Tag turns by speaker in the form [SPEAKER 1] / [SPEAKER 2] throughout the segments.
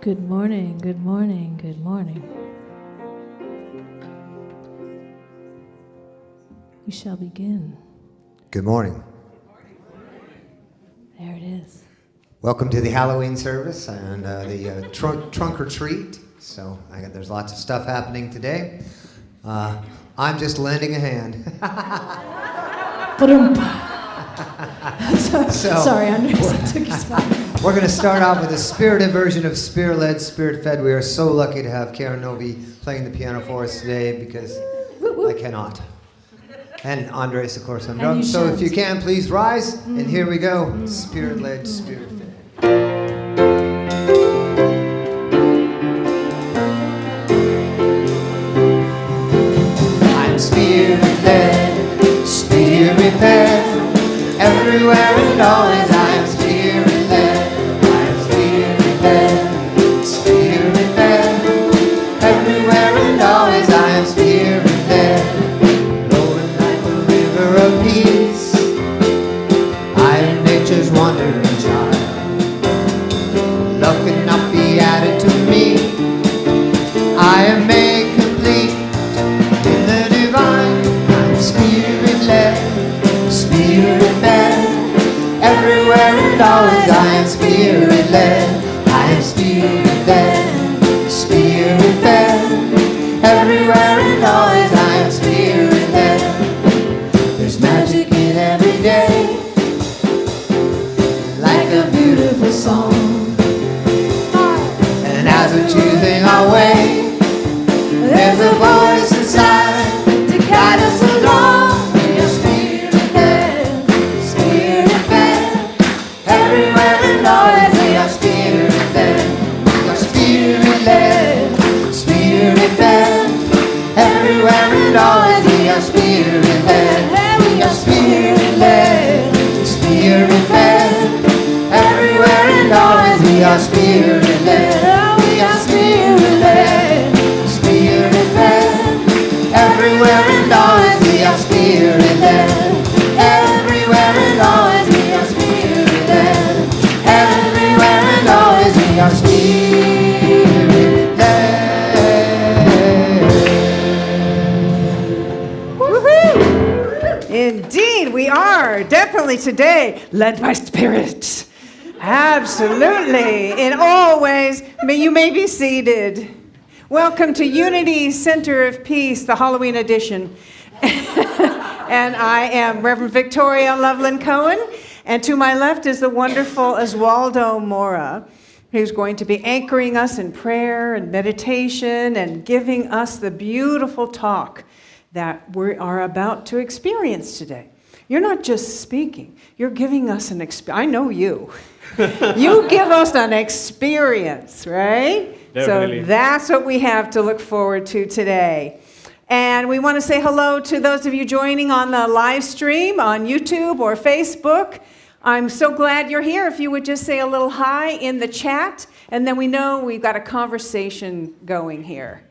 [SPEAKER 1] Good morning, good morning, good morning. We shall begin.
[SPEAKER 2] Good morning.
[SPEAKER 1] There it is.
[SPEAKER 2] Welcome to the Halloween service and the trunk or treat. So there's lots of stuff happening today. I'm just lending a hand.
[SPEAKER 1] Sorry, I took your spot.
[SPEAKER 2] We're going to start off with a spirited version of Spirit-Led, Spirit-Fed. We are so lucky to have Karen Novi playing the piano for us today because I cannot. And Andres, of course, on drums. So if you can, please rise. And here we go. Spirit-Led, Spirit-Fed. I'm Spirit-Led, Spirit-Fed. Everywhere and always I am Spirit-Led. I am Spirit-Led, Spirit-Fed. Everywhere and always I am Spirit-Led. Flowing like a river of peace. I am nature's wandering child. Love cannot be added to me. I am made complete in the divine. I'm Spirit-Led, Spirit-Fed. Everywhere and always I am Spirit-Led. I am Spirit-Led, Spirit-Fed. Everywhere and always I am Spirit-Led. There's magic in every day, like a beautiful song. And as we're choosing our way, there's a voice inside to guide us along. We are Spirit-Led, Spirit-Fed. Everywhere and always we are Spirit-Led. We are Spirit-Led, Spirit-Fed. Everywhere and always we are Spirit-Led. We are Spirit-Led, Spirit-Fed. Everywhere and always we are Spirit-Led. We are Spirit-Led, Spirit-Fed. Everywhere and always we are Spirit-Led. Everywhere and always we are Spirit-Led. Everywhere and always we are Spirit-Led.
[SPEAKER 3] Woohoo! Indeed, we are definitely today led by Spirit. Absolutely. In all ways, you may be seated. Welcome to Unity Center of Peace, the Halloween edition. And I am Reverend Victoria Loveland Cohen. And to my left is the wonderful Oswaldo Mora, who's going to be anchoring us in prayer and meditation and giving us the beautiful talk that we are about to experience today. You're not just speaking, you're giving us an experience. I know you. You give us an experience, right?
[SPEAKER 4] Definitely.
[SPEAKER 3] So that's what we have to look forward to today. And we want to say hello to those of you joining on the live stream on YouTube or Facebook. I'm so glad you're here. If you would just say a little hi in the chat, and then we know we've got a conversation going here.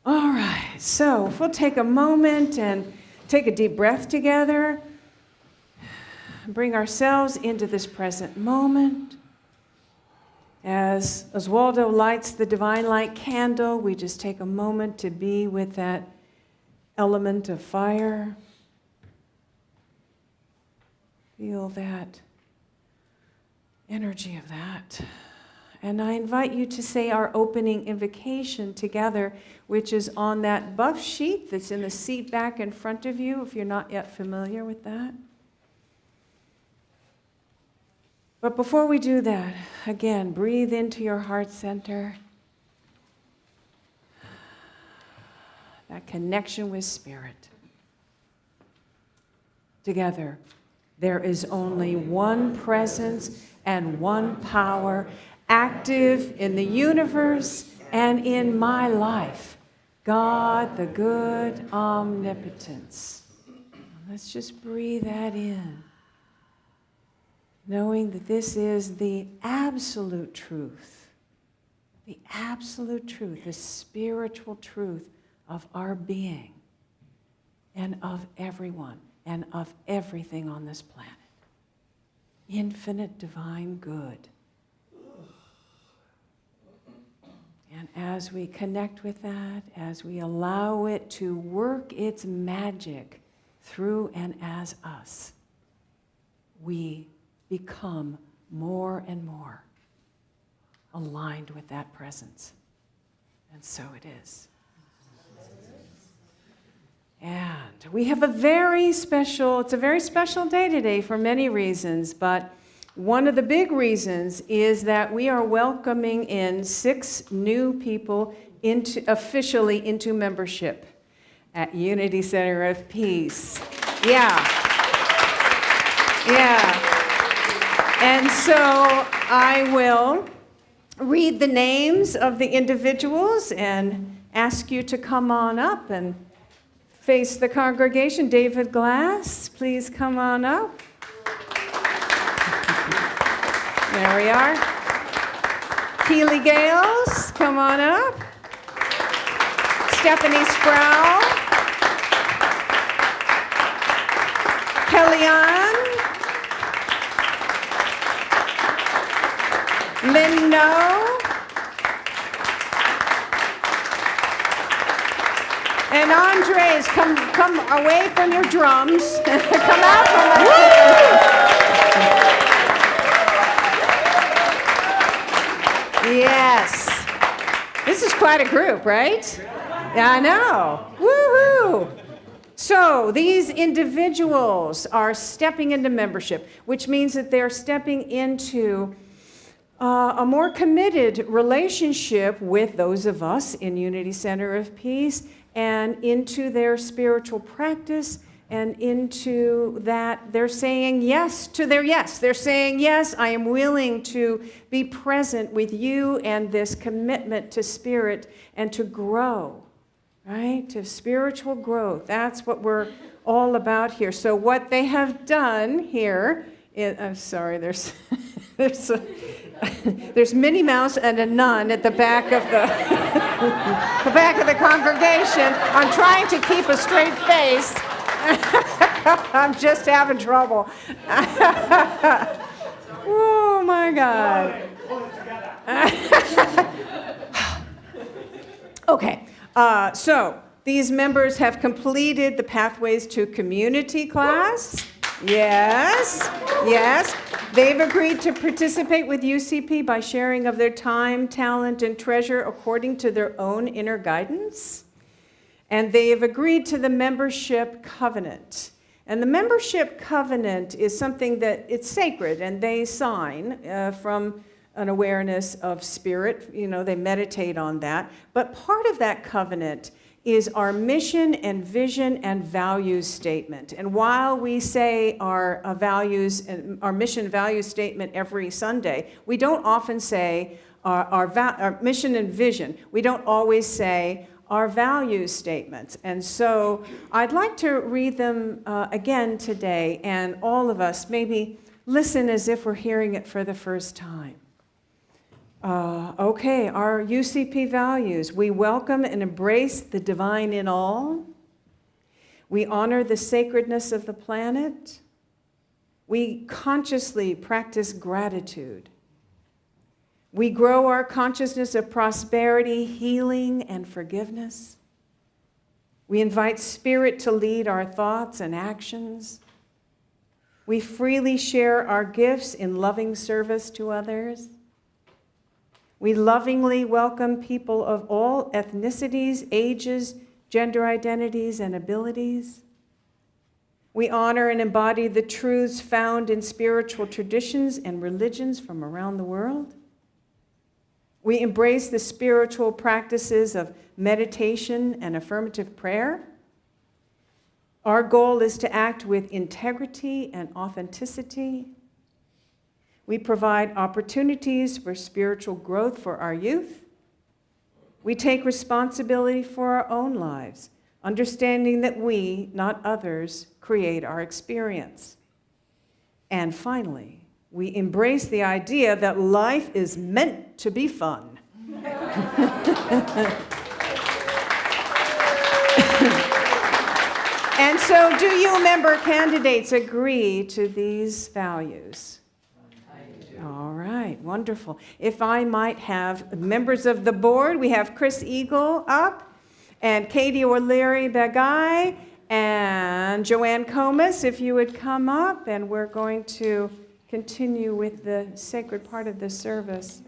[SPEAKER 3] Oh, So if we'll take a moment and take a deep breath together, bring ourselves into this present moment. As Oswaldo lights the divine light candle, we just take a moment to be with that element of fire. Feel that energy of that. And I invite you to say our opening invocation together, which is on that buff sheet that's in the seat back in front of you, if you're not yet familiar with that. But before we do that, again, breathe into your heart center. That connection with Spirit. Together, there is only one presence and one power active in the universe and in my life. God, the good omnipotence. Let's just breathe that in, knowing that this is the absolute truth, the spiritual truth of our being and of everyone and of everything on this planet. Infinite divine good. And as we connect with that, as we allow it to work its magic through and as us, we become more and more aligned with that presence. And so it is. And we have it's a very special day today for many reasons, but one of the big reasons is that we are welcoming in 6 new people officially into membership at Unity Center of Peace. Yeah. And so I will read the names of the individuals and ask you to come on up and face the congregation. David Glass, please come on up. There we are. Keely Gales, come on up. Stephanie Sproul. Kellyanne. Lynn No. And Andres, come away from your drums. Come out from the Yes. This is quite a group, right? Yeah, I know. Woohoo! So these individuals are stepping into membership, which means that they're stepping into a more committed relationship with those of us in Unity Center of Peace and into their spiritual practice. And into that, they're saying yes to their yes. They're saying, yes, I am willing to be present with you and this commitment to spirit and to grow, right? To spiritual growth. That's what we're all about here. So what they have done here I'm sorry, there's Minnie Mouse and a nun at the back of the back of the congregation. I'm trying to keep a straight face. I'm just having trouble. Oh my God. Okay, so these members have completed the Pathways to Community class. Yes. They've agreed to participate with UCP by sharing of their time, talent, and treasure according to their own inner guidance. And they have agreed to the membership covenant. And the membership covenant is something that it's sacred, and they sign from an awareness of spirit. You know, they meditate on that. But part of that covenant is our mission and vision and values statement. And while we say our values and our mission value statement every Sunday, we don't often say our mission and vision. We don't always say our values statements. And so I'd like to read them again today, and all of us maybe listen as if we're hearing it for the first time. Okay, our UCP values. We welcome and embrace the divine in all. We honor the sacredness of the planet. We consciously practice gratitude. We grow our consciousness of prosperity, healing, and forgiveness. We invite spirit to lead our thoughts and actions. We freely share our gifts in loving service to others. We lovingly welcome people of all ethnicities, ages, gender identities, and abilities. We honor and embody the truths found in spiritual traditions and religions from around the world. We embrace the spiritual practices of meditation and affirmative prayer. Our goal is to act with integrity and authenticity. We provide opportunities for spiritual growth for our youth. We take responsibility for our own lives, understanding that we, not others, create our experience. And finally, we embrace the idea that life is meant to be fun. And so, do you member candidates agree to these values? All right, wonderful. If I might have members of the board, we have Chris Eagle up, and Katie O'Leary Begay, and Joanne Comas, if you would come up, and we're going to continue with the sacred part of the service.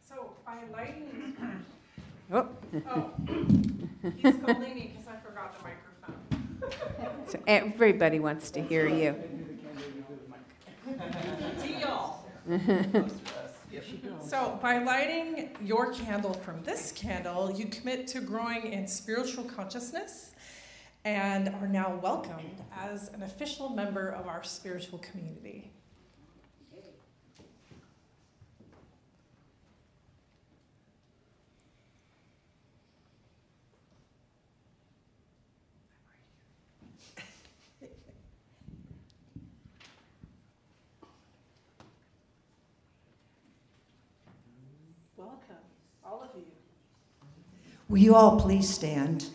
[SPEAKER 4] So by lighting,
[SPEAKER 3] Oh.
[SPEAKER 4] he's scolding me because I forgot the microphone.
[SPEAKER 3] So everybody wants to hear you.
[SPEAKER 4] Deal. So by lighting your candle from this candle, you commit to growing in spiritual consciousness and are now welcomed as an official member of our spiritual community. Welcome, all of you.
[SPEAKER 5] Will you all please stand?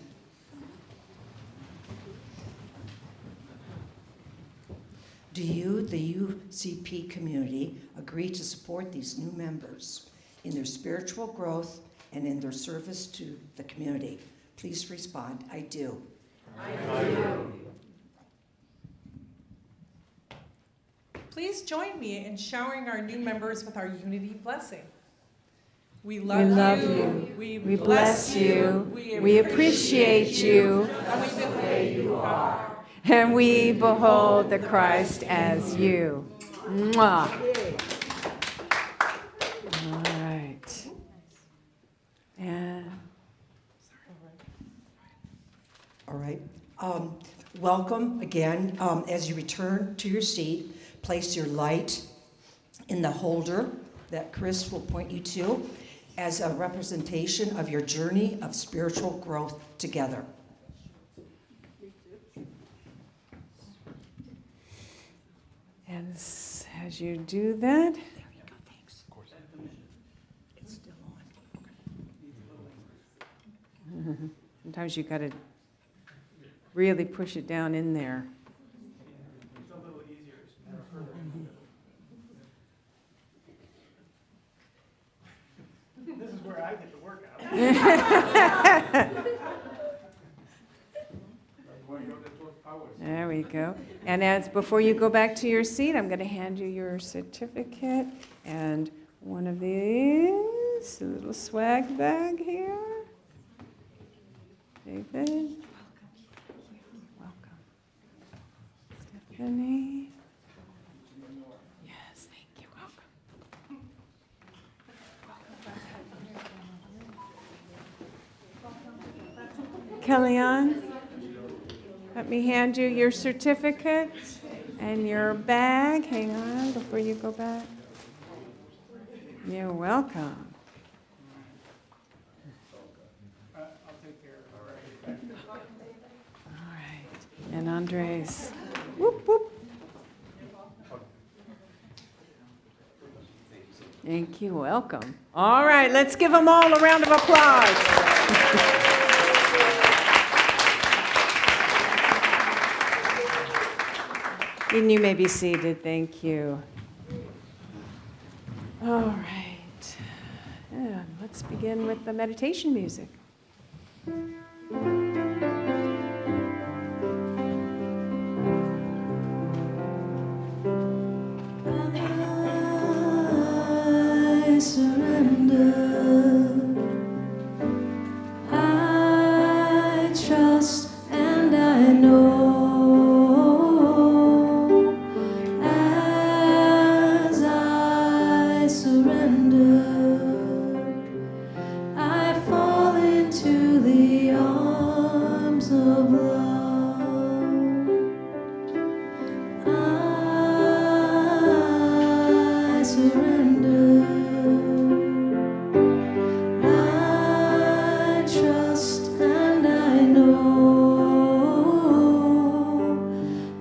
[SPEAKER 5] Do you, the UCP community, agree to support these new members in their spiritual growth and in their service to the community? Please respond, I do.
[SPEAKER 4] I do. Please join me in showering our new members with our unity blessing. We love you. We bless you.
[SPEAKER 3] We appreciate you.
[SPEAKER 4] And we the way you are.
[SPEAKER 3] And we behold the Christ as you. Mwah. All right. And
[SPEAKER 5] All right. Welcome again. As you return to your seat, place your light in the holder that Chris will point you to as a representation of your journey of spiritual growth together.
[SPEAKER 3] And as you do that,
[SPEAKER 5] There you go, thanks. Of course. It's still on.
[SPEAKER 3] sometimes you got to really push it down in there.
[SPEAKER 6] It's a little easier. It's more further. This is where I get the workout.
[SPEAKER 3] There we go. And as before you go back to your seat, I'm going to hand you your certificate and one of these, a little swag bag here. David. Welcome. Stephanie. Yes, thank you. Welcome. Kellyanne, let me hand you your certificate and your bag. Hang on before you go back. You're welcome.
[SPEAKER 6] I'll take care of it.
[SPEAKER 3] All right. And Andres. Whoop, whoop. Thank you. Welcome. All right, let's give them all a round of applause. And you may be seated. Thank you. All right. And let's begin with the meditation music.
[SPEAKER 1] I surrender. I trust and I know. As I surrender, I fall into the arms of love. I surrender. I trust and I know.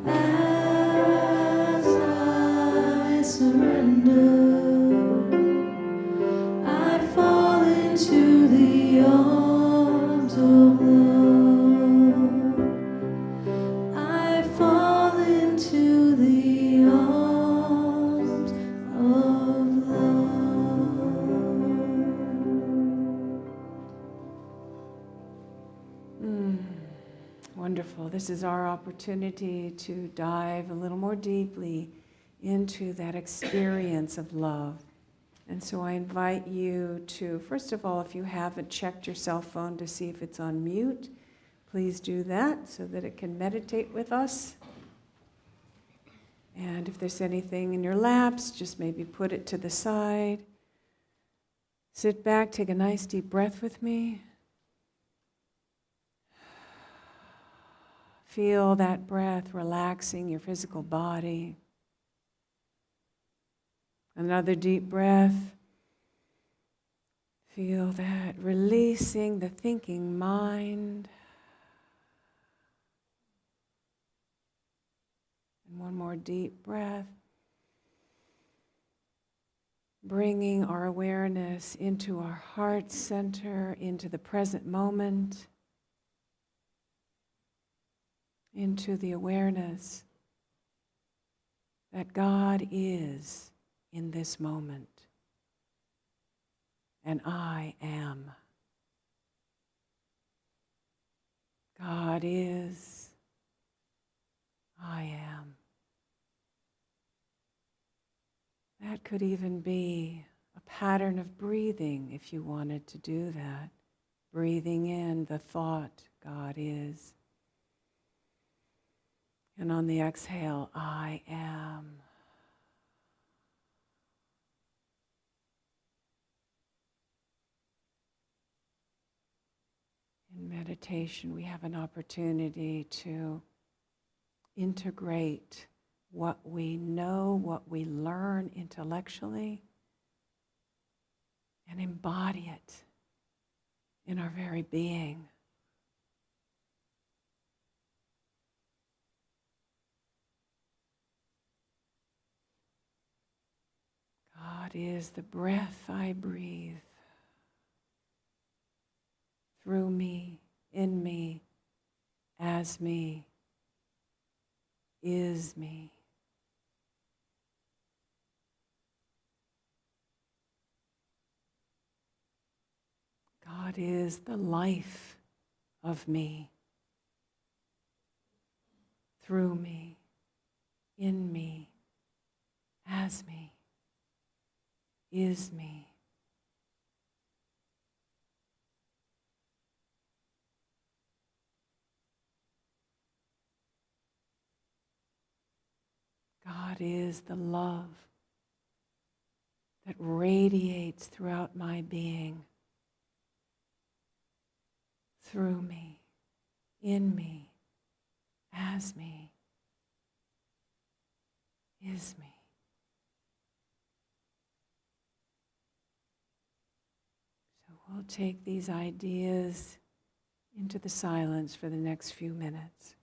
[SPEAKER 1] As I surrender, I fall into the arms of love. I fall into the arms of love.
[SPEAKER 3] Wonderful. This is our opportunity to dive a little more deeply into that experience of love. And so I invite you to, first of all, if you haven't checked your cell phone to see if it's on mute, please do that so that it can meditate with us. And if there's anything in your laps, just maybe put it to the side. Sit back, take a nice deep breath with me. Feel that breath relaxing your physical body. Another deep breath. Feel that releasing the thinking mind. And one more deep breath. Bringing our awareness into our heart center, into the present moment, into the awareness that God is in this moment, and I am. God is, I am. That could even be a pattern of breathing if you wanted to do that. Breathing in the thought, God is. And on the exhale, I am. In meditation, we have an opportunity to integrate what we know, what we learn intellectually, and embody it in our very being. God is the breath I breathe through me, in me, as me, is me. God is the life of me, through me, in me, as me, is me. God is the love that radiates throughout my being, through me, in me, as me, is me. So we'll take these ideas into the silence for the next few minutes.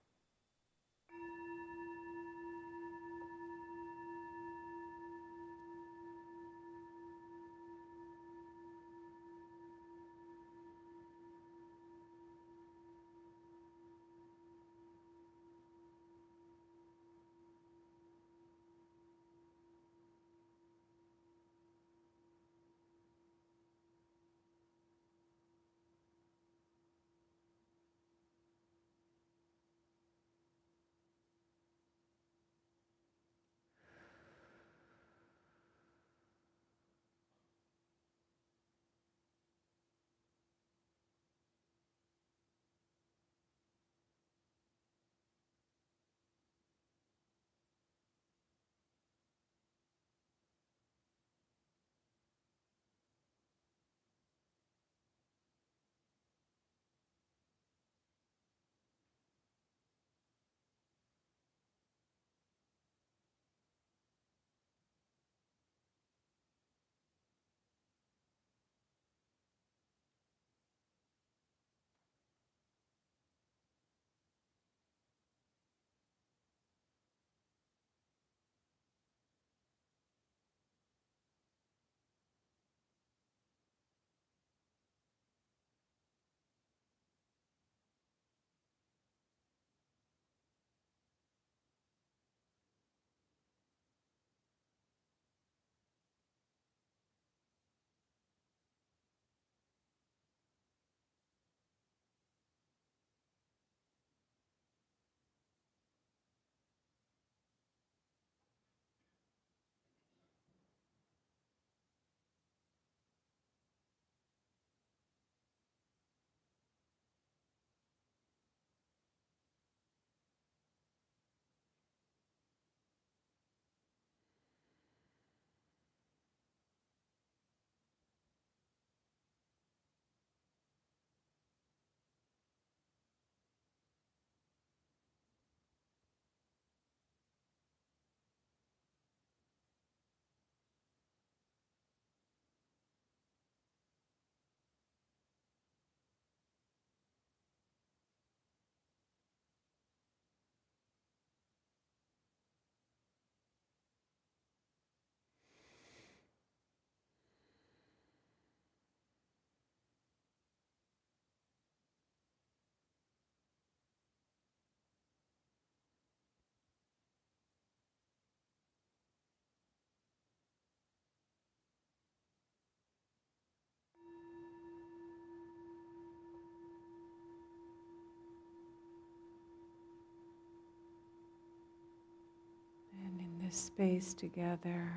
[SPEAKER 3] this space together,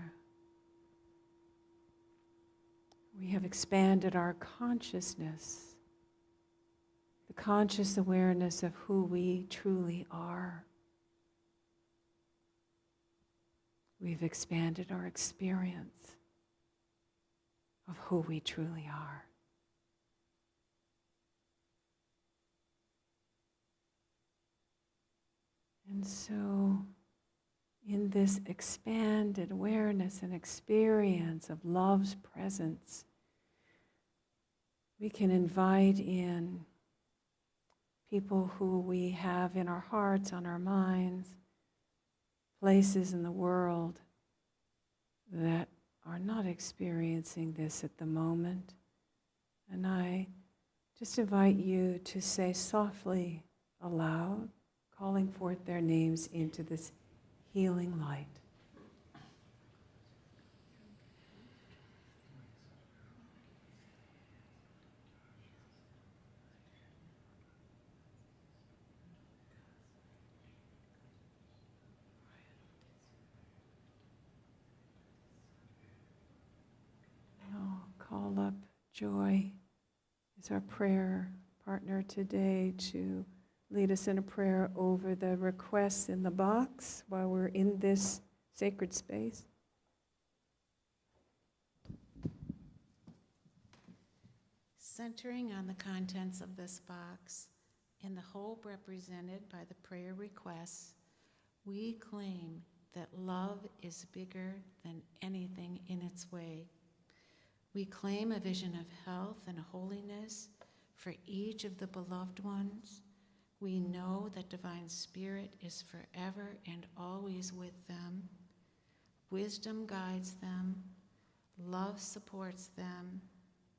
[SPEAKER 3] we have expanded our consciousness, the conscious awareness of who we truly are. We've expanded our experience of who we truly are. And so, in this expanded awareness and experience of love's presence, we can invite in people who we have in our hearts, on our minds, places in the world that are not experiencing this at the moment. And I just invite you to say softly aloud, calling forth their names into this healing light. I'll call up Joy as our prayer partner today to lead us in a prayer over the requests in the box while we're in this sacred space.
[SPEAKER 1] Centering on the contents of this box and the hope represented by the prayer requests, we claim that love is bigger than anything in its way. We claim a vision of health and holiness for each of the beloved ones. We know that Divine Spirit is forever and always with them. Wisdom guides them, love supports them,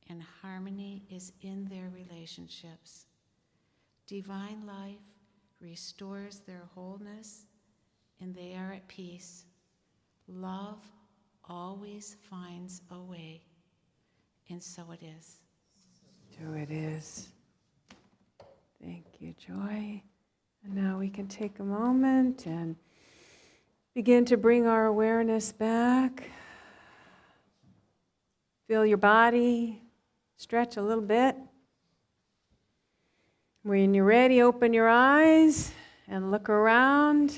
[SPEAKER 1] and harmony is in their relationships. Divine life restores their wholeness, and they are at peace. Love always finds a way, and so it is.
[SPEAKER 3] So it is. Thank you, Joy. And now we can take a moment and begin to bring our awareness back. Feel your body, stretch a little bit. When you're ready, open your eyes and look around.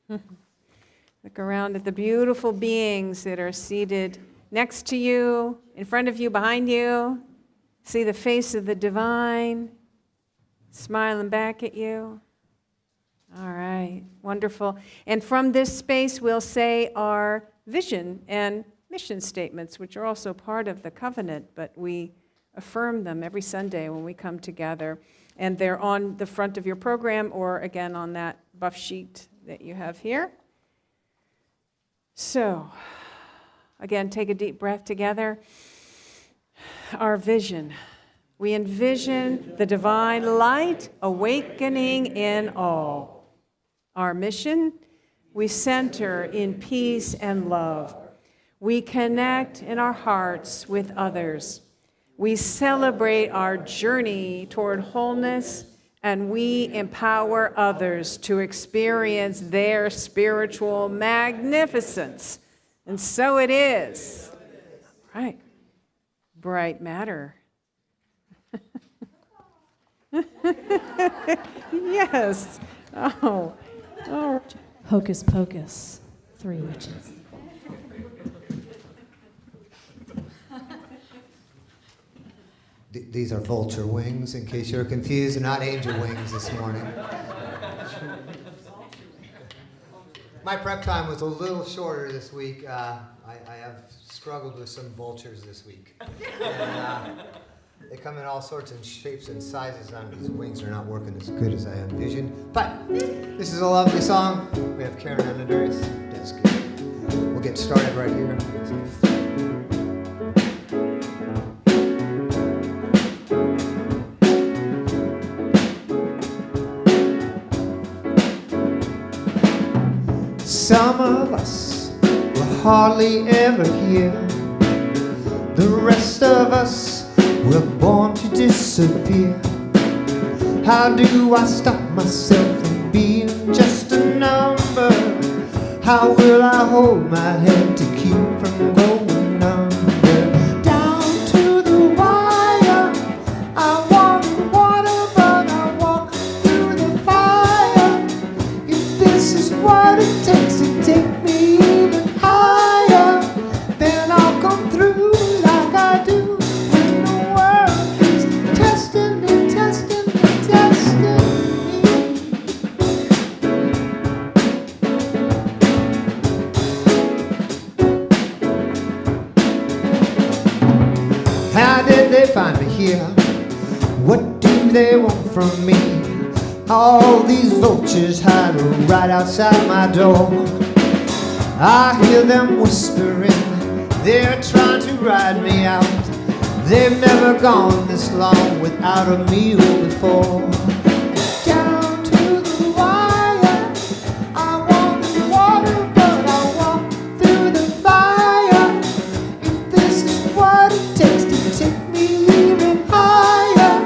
[SPEAKER 3] Look around at the beautiful beings that are seated next to you, in front of you, behind you. See the face of the divine smiling back at you. All right, wonderful. And from this space, we'll say our vision and mission statements, which are also part of the covenant, but we affirm them every Sunday when we come together. And they're on the front of your program or, again, on that buff sheet that you have here. So, again, take a deep breath together. Our vision. We envision the divine light awakening in all. Our mission, we center in peace and love. We connect in our hearts with others. We celebrate our journey toward wholeness, and we empower others to experience their spiritual magnificence. And so it is. Right. Bright matter. Yes. Oh.
[SPEAKER 7] Hocus pocus, 3 witches.
[SPEAKER 2] These are vulture wings, in case you're confused. They're not angel wings this morning. My prep time was a little shorter this week. I have struggled with some vultures this week. And, they come in all sorts of shapes and sizes, and these wings are not working as good as I envisioned. But this is a lovely song. We have Karen and Andreas. That's good. We'll get started right here. Some of us will hardly ever hear. The rest of us, we're born to disappear. How do I stop myself from being just a number? How will I hold my head to keep from going under? Down to the wire. I wanted water, but I walk through the fire. If this is what it takes to take me even higher, then I'll come through like I do when the world keeps testing me, testing me, testing me. How did they find me here? What do they want from me? All these vultures hide right outside my door. I hear them whispering, they're trying to ride me out. They've never gone this long without a meal before. Down to the wire, I wanted water, but I walk through the fire. If this is what it takes to take me even higher,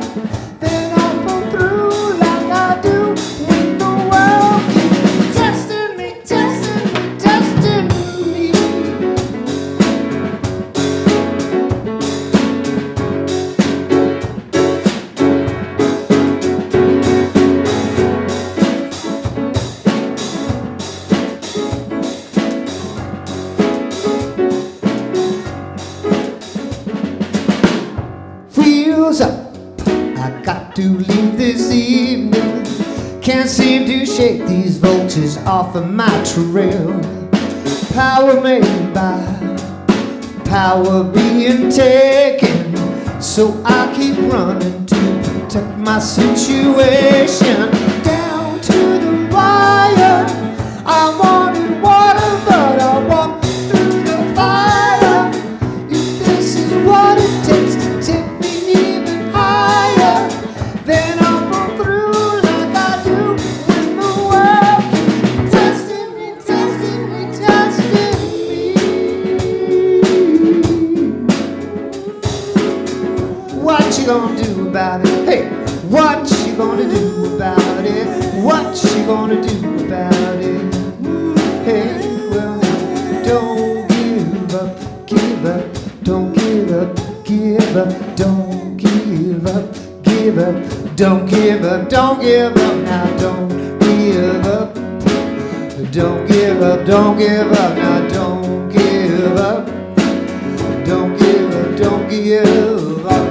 [SPEAKER 2] then I'll go through like I do when the world keeps testing me, testing me, testing me. Wheels up, I got to leave this evening. Can't seem to shake these vultures off of my trail. Power made by power being taken, so I keep running to protect my situation. Down to the wire, I wanted water, but I walked through the fire. If this is what it takes to take me even higher, then I'll go through like I do when the world keeps testing me, testing me, testing me. What you gonna do about it? Hey, what you gonna do about it? What you gonna do about it? Hey, well, don't give up, give up, don't give up, give up, don't give up, give up, don't give up, don't give up, now don't give up, don't give up, don't give up, now don't give up, don't give up, don't give up.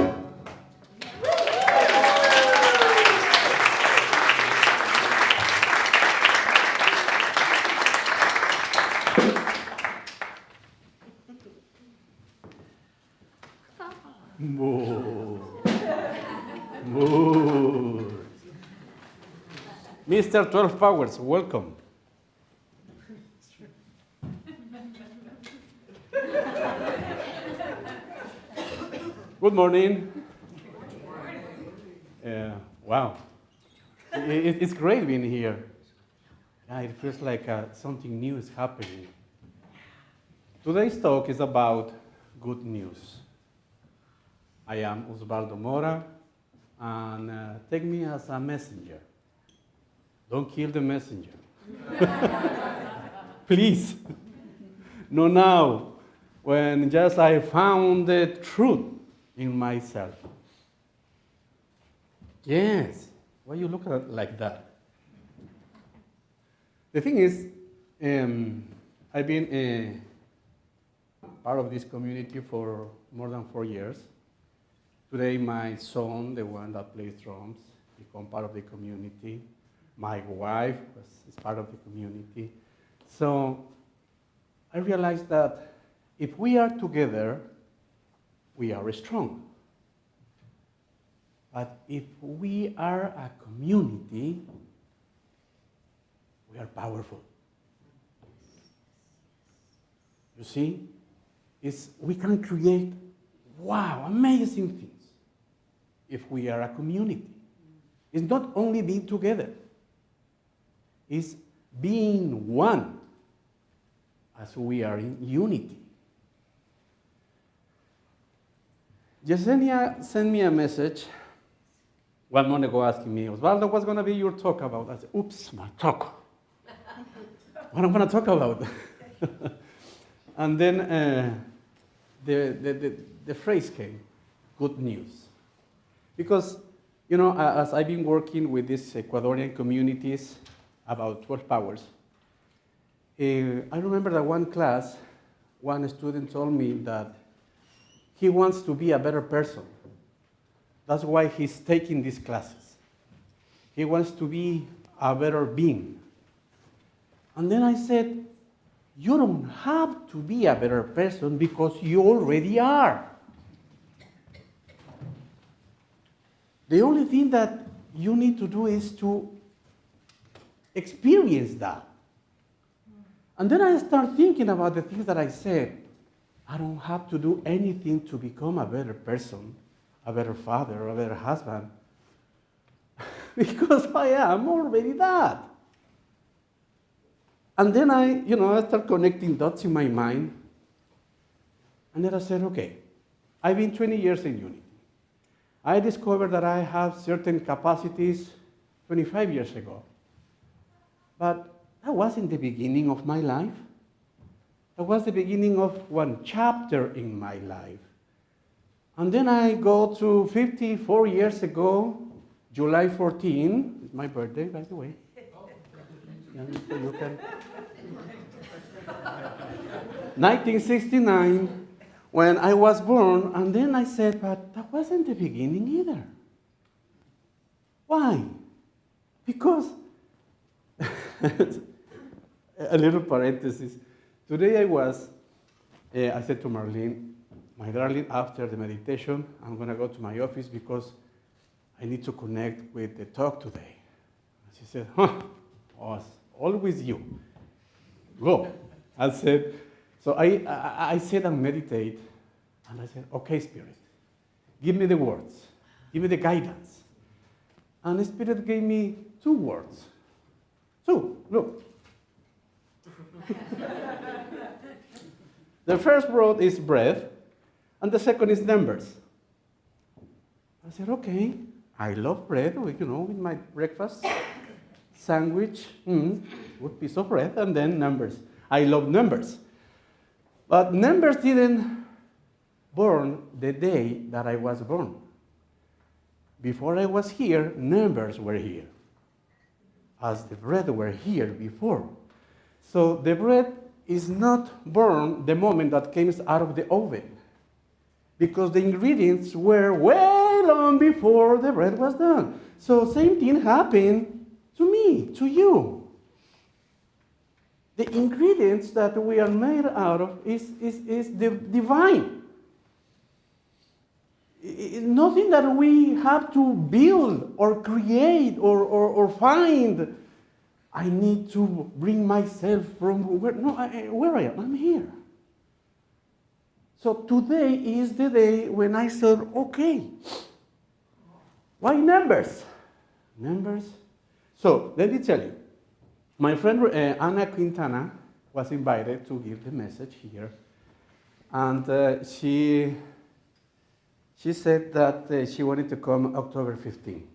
[SPEAKER 8] More. More. Mr. 12 Powers, welcome. Good morning. Wow. It's great being here. Yeah, it feels like something new is happening. Today's talk is about good news. I am Oswaldo Mora, and take me as a messenger. Don't kill the messenger. Please. No, now, when just I found the truth in myself. Yes, why you look at it like that? The thing is, I've been part of this community for more than 4 years. Today, my son, the one that plays drums, become part of the community. My wife is part of the community. So I realized that if we are together, we are strong. But if we are a community, we are powerful. You see, we can create, wow, amazing things if we are a community. It's not only being together, it's being one as we are in unity. Yesenia sent me a message 1 month ago asking me, Oswaldo, what's going to be your talk about? I said, oops, my talk. what I'm going to talk about. And then the phrase came, good news. Because, you know, as I've been working with these Ecuadorian communities about 12 powers, I remember that one class, one student told me that he wants to be a better person. That's why he's taking these classes. He wants to be a better being. And then I said, you don't have to be a better person because you already are. The only thing that you need to do is to experience that. And then I start thinking about the things that I said. I don't have to do anything to become a better person, a better father, a better husband, because I am already that. And then I start connecting dots in my mind. And then I said, okay, I've been 20 years in Unity. I discovered that I have certain capacities 25 years ago. But that wasn't the beginning of my life. That was the beginning of one chapter in my life. And then I go to 54 years ago, July 14, it's my birthday, by the way. Yeah, so you can. 1969, when I was born, and then I said, but that wasn't the beginning either. Why? Because, a little parenthesis, today I said to Marlene, my darling, after the meditation, I'm going to go to my office because I need to connect with the talk today. And she said, oh, always you. Go. I said, so I said and meditate, and I said, okay, Spirit, give me the words, give me the guidance. And the Spirit gave me 2 words. 2, look. The first word is breath, and the second is numbers. I said, okay, I love bread, with my breakfast, sandwich, good piece of bread, and then numbers. I love numbers. But numbers didn't born the day that I was born. Before I was here, numbers were here, as the bread were here before. So the bread is not born the moment that came out of the oven, because the ingredients were way long before the bread was done. So same thing happened to me, to you. The ingredients that we are made out of is the divine. It's nothing that we have to build or create or find. I need to bring myself from where? No, where I am. I'm here. So today is the day when I said, okay, why numbers? Numbers. So let me tell you, my friend Ana Quintana was invited to give the message here, and she said that she wanted to come October 15.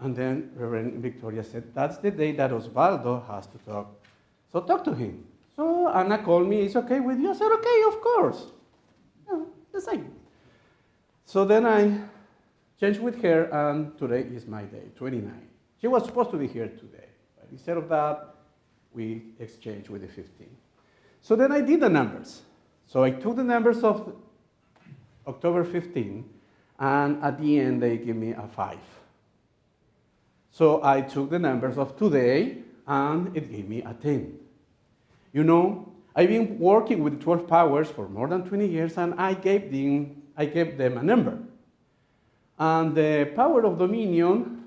[SPEAKER 8] And then Reverend Victoria said, that's the day that Oswaldo has to talk. So talk to him. So Anna called me, it's okay with you? I said, okay, of course. Yeah, the same. So then I changed with her, and today is my day, 29. She was supposed to be here today. But instead of that, we exchanged with the 15. So then I did the numbers. So I took the numbers of October 15, and at the end, they give me a 5. So I took the numbers of today, and it gave me a 10. You know, I've been working with 12 powers for more than 20 years, and I gave them a number. And the power of dominion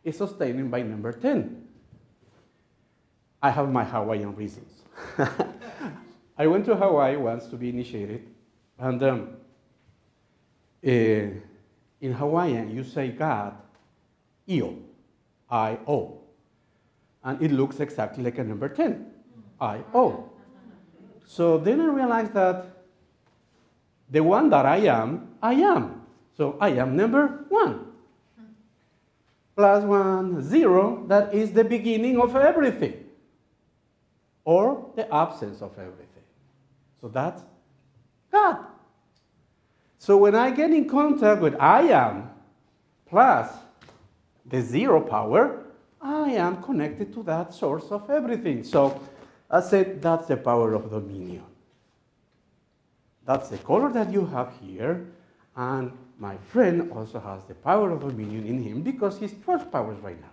[SPEAKER 8] is sustained by number 10. I have my Hawaiian reasons. I went to Hawaii once to be initiated, and in Hawaiian, you say God, Io, I-O. And it looks exactly like a number 10, I-O. So then I realized that the one that I am. So I am number 1. Plus 1, 0, that is the beginning of everything. or the absence of everything. So that's God. So when I get in contact with I am plus the zero power, I am connected to that source of everything. So I said that's the power of dominion. That's the color that you have here. And my friend also has the power of dominion in him because he's 12 powers right now.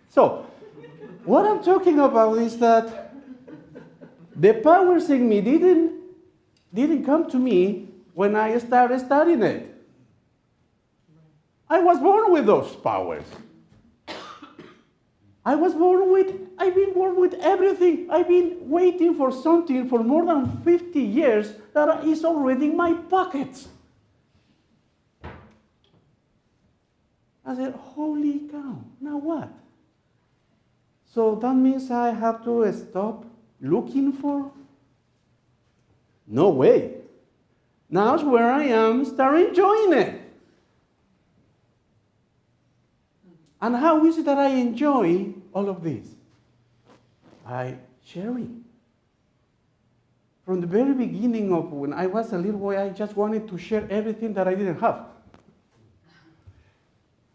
[SPEAKER 8] So what I'm talking about is that the powers in me didn't come to me when I started studying it. I was born with those powers. I've been born with everything. I've been waiting for something for more than 50 years that is already in my pocket. I said, holy cow, now what? So that means I have to stop looking for? No way. Now's where I am, start enjoying it. And how is it that I enjoy all of this? By sharing. From the very beginning of when I was a little boy, I just wanted to share everything that I didn't have.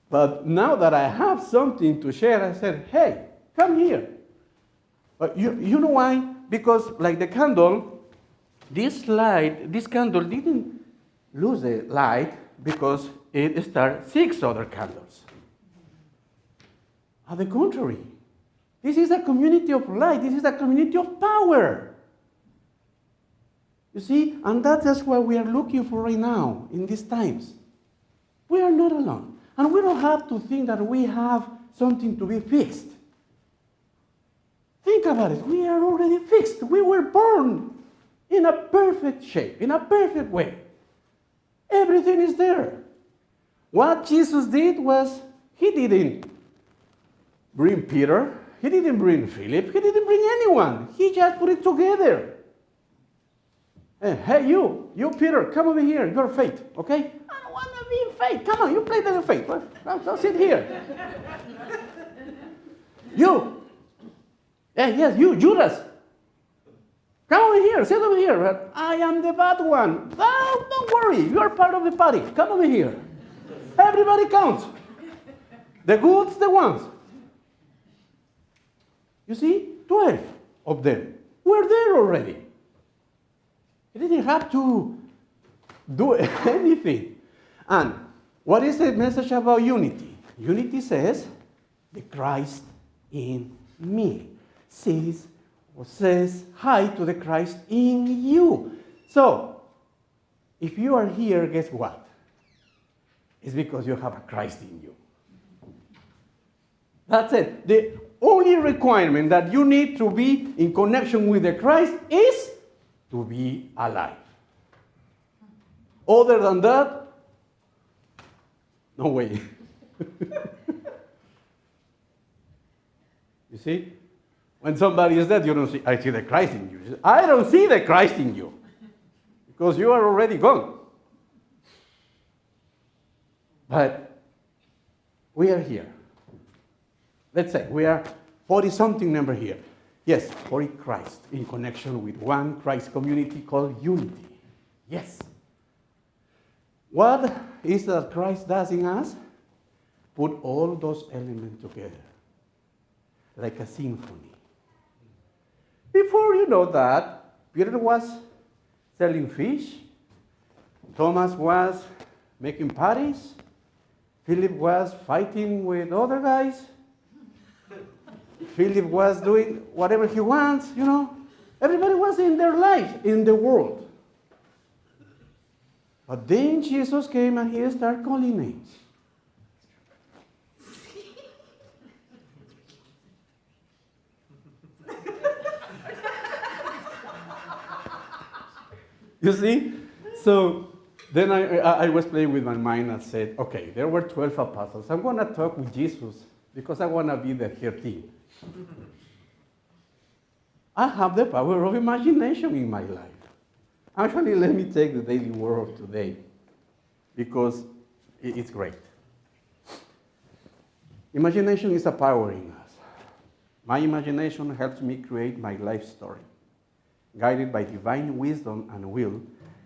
[SPEAKER 8] But now that I have something to share, I said, hey, come here. But you know why? Because like the candle, this candle didn't lose the light because it started 6 other candles. On the contrary, this is a community of light. This is a community of power. You see, and that is what we are looking for right now in these times. We are not alone. And we don't have to think that we have something to be fixed. Think about it. We are already fixed. We were born in a perfect shape, in a perfect way. Everything is there. What Jesus did was, he didn't bring Peter, he didn't bring Philip, he didn't bring anyone. He just put it together. Hey, you Peter, come over here. You're faith, okay? I don't want to be in faith. Come on, you play the faith. I'll sit here. You. Yes, you, Judas. Come over here, sit over here. I am the bad one. Oh, don't worry, you are part of the party. Come over here. Everybody counts. The goods, the ones. You see, 12 of them were there already. He didn't have to do anything. And what is the message about unity? Unity says, the Christ in me. Says hi to the Christ in you. So, if you are here, guess what? It's because you have a Christ in you. That's it. The only requirement that you need to be in connection with the Christ is to be alive. Other than that, no way. You see? When somebody is dead, you don't see, I see the Christ in you. I don't see the Christ in you. Because you are already gone. But we are here. Let's say we are 40-something number here. Yes, 40 Christ in connection with one Christ community called unity. Yes. What is that Christ does in us? Put all those elements together like a symphony. Before you know that, Peter was selling fish, Thomas was making parties, Philip was fighting with other guys, Philip was doing whatever he wants, you know. Everybody was in their life, in the world. But then Jesus came and he started calling names. You see? So then I was playing with my mind and said, okay, there were 12 apostles. I'm going to talk with Jesus because I want to be the 13th. I have the power of imagination in my life. Actually, let me take the daily word of today because it's great. Imagination is a power in us. My imagination helps me create my life story. Guided by divine wisdom and will,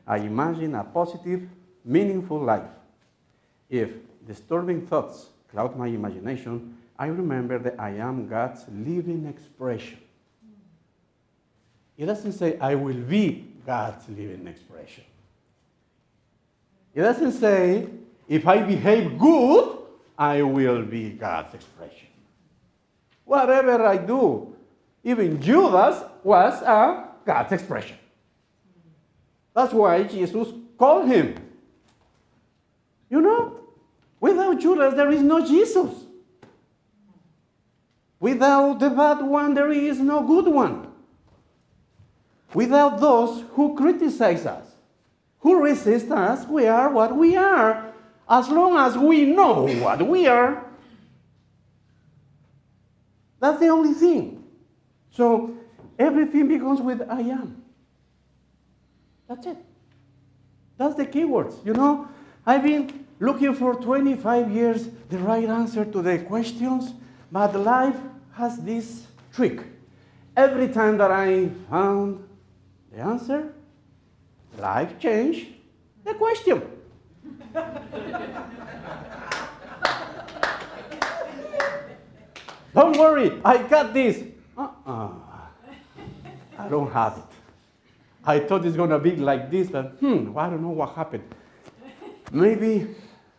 [SPEAKER 8] I imagine a positive, meaningful life. If disturbing thoughts cloud my imagination, I remember that I am God's living expression. It doesn't say I will be God's living expression. It doesn't say if I behave good, I will be God's expression. Whatever I do, even Judas was a God's expression. That's why Jesus called him. You know, without Judas, there is no Jesus. Without the bad one, there is no good one. Without those who criticize us, who resist us, we are what we are. As long as we know what we are, that's the only thing. So everything begins with I am. That's it. That's the keywords. You know, I've been looking for 25 years the right answer to the questions, but life has this trick. Every time that I found the answer, life changed the question. Don't worry, I got this. I don't have it. I thought it's going to be like this, but I don't know what happened. Maybe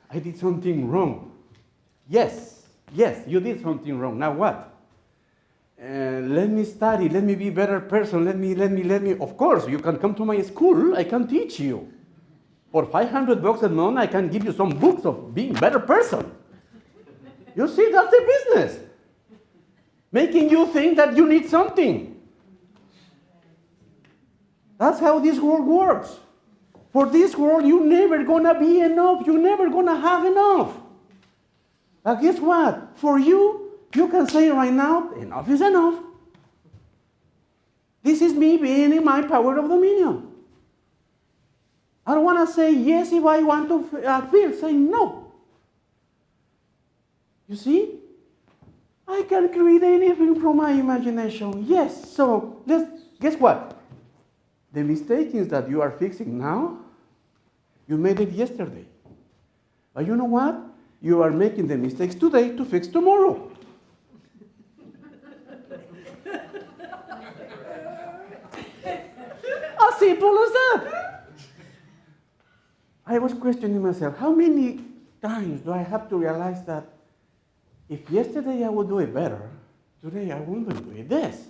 [SPEAKER 8] I did something wrong. Yes, you did something wrong. Now what? Let me study. Let me be a better person. Let me. Of course, you can come to my school. I can teach you. For $500 a month, I can give you some books of being a better person. You see, that's the business. Making you think that you need something. That's how this world works. For this world, you're never going to be enough. You're never going to have enough. But guess what? For you, you can say right now, enough is enough. This is me being in my power of dominion. I don't want to say yes if I want to feel. Say no. You see? I can create anything from my imagination. Yes. So guess what? The mistakes that you are fixing now, you made it yesterday. But you know what? You are making the mistakes today to fix tomorrow. As simple as that. I was questioning myself, how many times do I have to realize that if yesterday I would do it better, today I wouldn't do it this.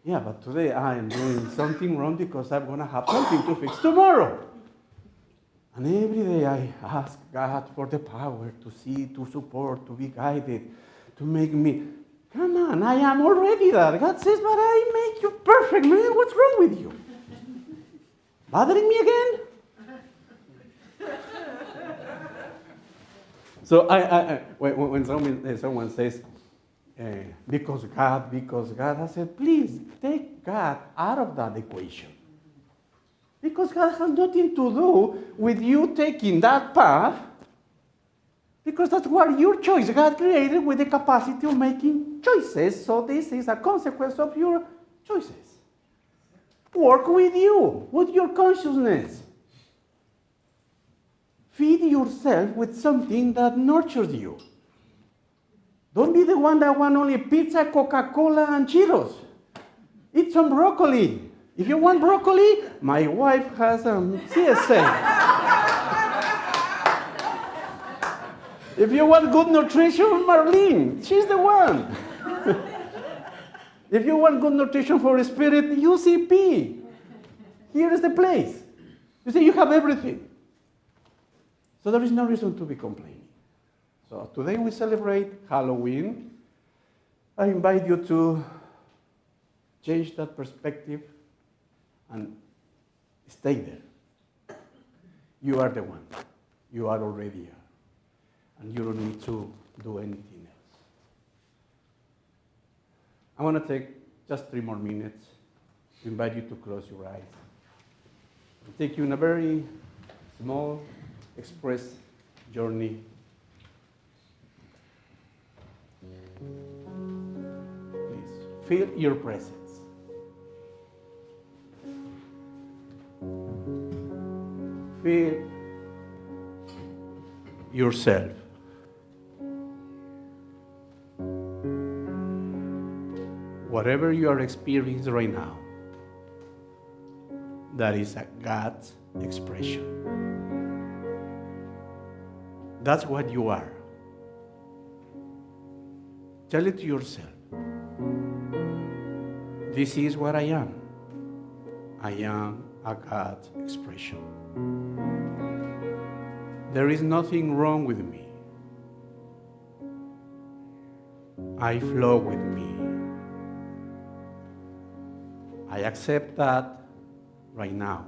[SPEAKER 8] Yeah, but today I am doing something wrong because I'm going to have something to fix tomorrow. And every day I ask God for the power to see, to support, to be guided, to make me. Come on, I am already that. God says, but I make you perfect, man. What's wrong with you? Bothering me again? So when someone says, because God, I said, please take God out of that equation. Because God has nothing to do with you taking that path, because that's what your choice. God created with the capacity of making choices, so this is a consequence of your choices. Work with you, with your consciousness. Feed yourself with something that nurtures you. Don't be the one that wants only pizza, Coca-Cola, and Cheetos. Eat some broccoli. If you want broccoli, my wife has CSA. If you want good nutrition, Marlene, she's the one. If you want good nutrition for the spirit, UCP. Here is the place. You see, you have everything. So there is no reason to be complaining. So today we celebrate Halloween. I invite you to change that perspective and stay there. You are the one. You are already here. And you don't need to do anything else. I want to take just 3 more minutes to invite you to close your eyes. I'll take you in a very small, express journey. Please. feel your presence. Feel yourself. Whatever you are experiencing right now, that is a God's expression. That's what you are. Tell it to yourself. This is what I am. I am a God's expression. There is nothing wrong with me. I flow with me. I accept that right now.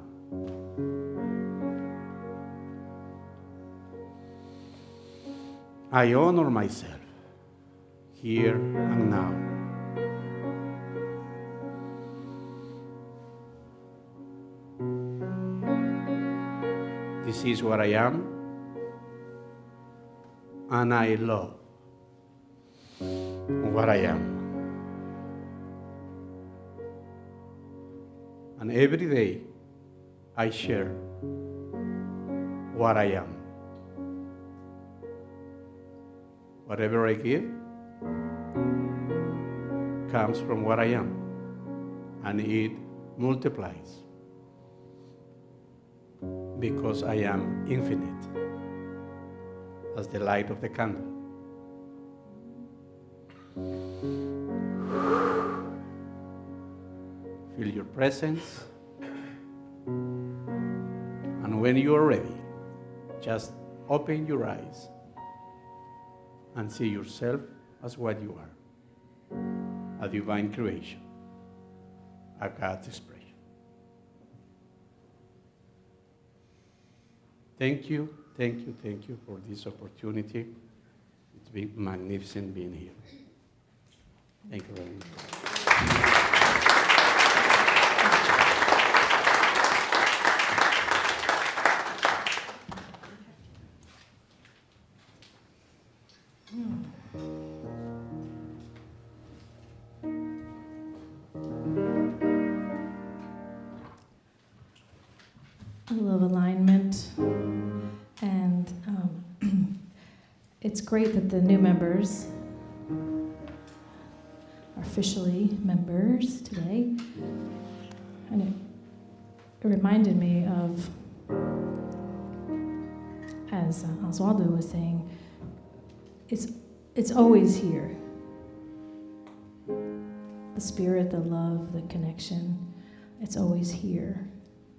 [SPEAKER 8] I honor myself here and now. This is what I am, and I love what I am. And every day I share what I am. Whatever I give comes from what I am, and it multiplies because I am infinite as the light of the candle. Feel your presence, and when you are ready, just open your eyes and see yourself as what you are, a divine creation, a God's expression. Thank you for this opportunity. It's been magnificent being here. Thank you very much.
[SPEAKER 7] I love alignment, and it's great that the new members are officially members today. And it reminded me of, as Oswaldo was saying, it's always here. The spirit, the love, the connection, it's always here.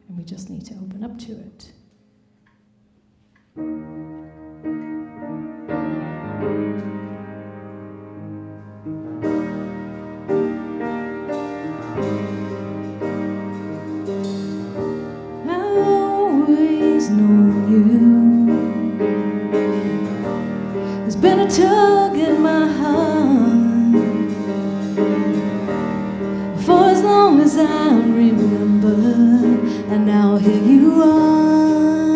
[SPEAKER 7] And we just need to open up to it. I've always known you. There's been a tug in my heart for as long as I remember. And now here you are.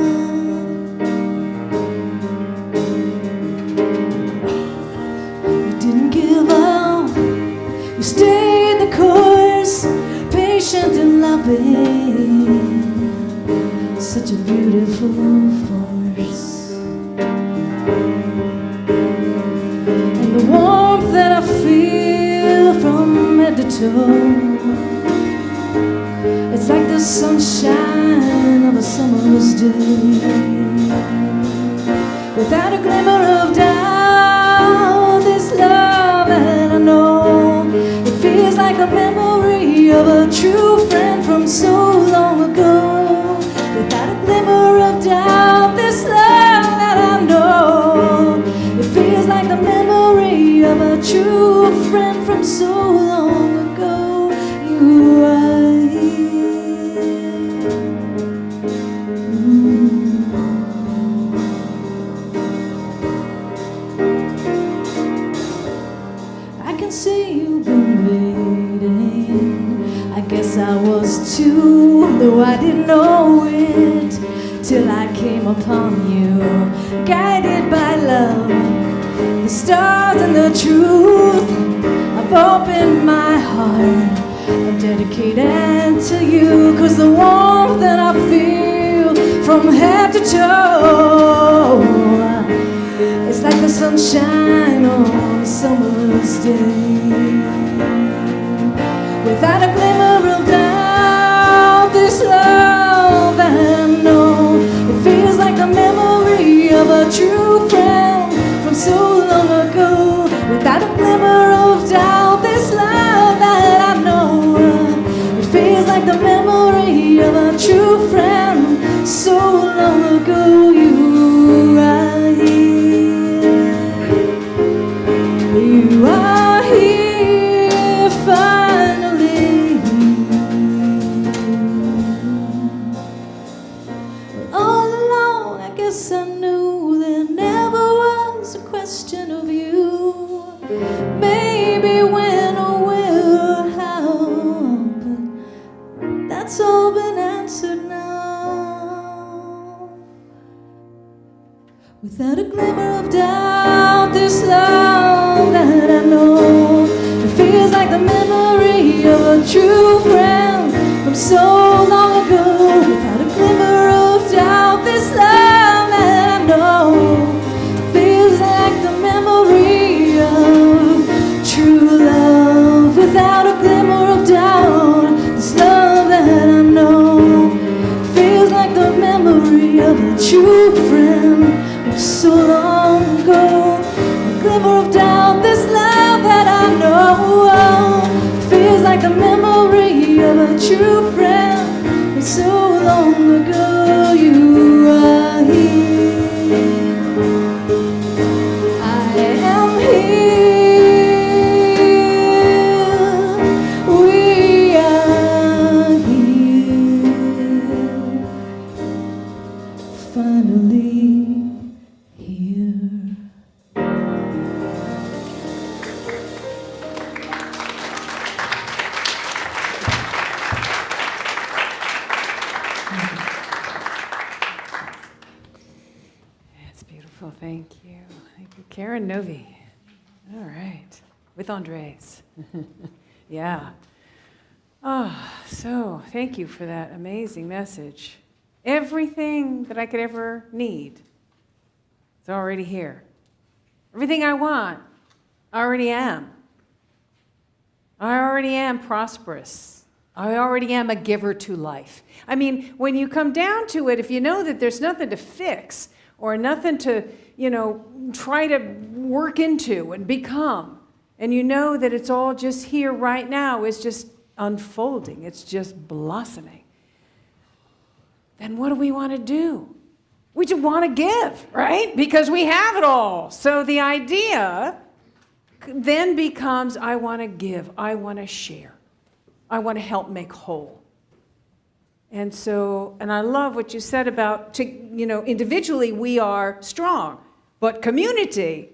[SPEAKER 7] You didn't give up. You stayed the course, patient and loving. Such a beautiful force. And the warmth that I feel from head to toe, it's like the sunshine of a summer's day. Without a glimmer of doubt, this love that I know, it feels like a memory of a true friend from so long ago. Without a glimmer of doubt, this love that I know, it feels like the memory of a true friend from so long ago. You are here. I can see you've been waiting. I guess I was too, though I didn't know it till I came upon you, guided by love, the stars and the truth. I've I've opened my heart, I'm dedicated to you, 'cause the warmth that I feel from head to toe, it's like the sunshine on a summer's day. Without a glimmer of doubt, this love that I know, it feels like the memory of a true friend from so long ago. Without a glimmer of doubt, this love that I know, it feels like the memory of a true friend so long ago. You are here. You are here finally. All along, I guess I knew there never was a question of you. Maybe when or where or how, but that's all been answered now. Without a glimmer of doubt, this love that I know, it feels like the memory of a true friend from so long ago. Without a glimmer of doubt, this love that I know, feels like the memory of true love. Without a glimmer of doubt, this love that I know, feels like the memory of a true friend from so long ago. A glimmer of doubt, this love that I know, feels like the memory of a true friend from so long ago. You are here. I am here. We are here. Finally here.
[SPEAKER 3] That's beautiful. Thank you. Thank you. Karen Novi. All right. With Andres. Yeah. So thank you for that amazing message. Everything that I could ever need is already here. Everything I want, I already am. I already am prosperous. I already am a giver to life. I mean, when you come down to it, if you know that there's nothing to fix or nothing to, try to work into and become, and you know that it's all just here right now, it's just unfolding, it's just blossoming, then what do we want to do? We just want to give, right? Because we have it all. So the idea then becomes, I want to give, I want to share, I want to help make whole. And so, and I love what you said about, individually we are strong, but community,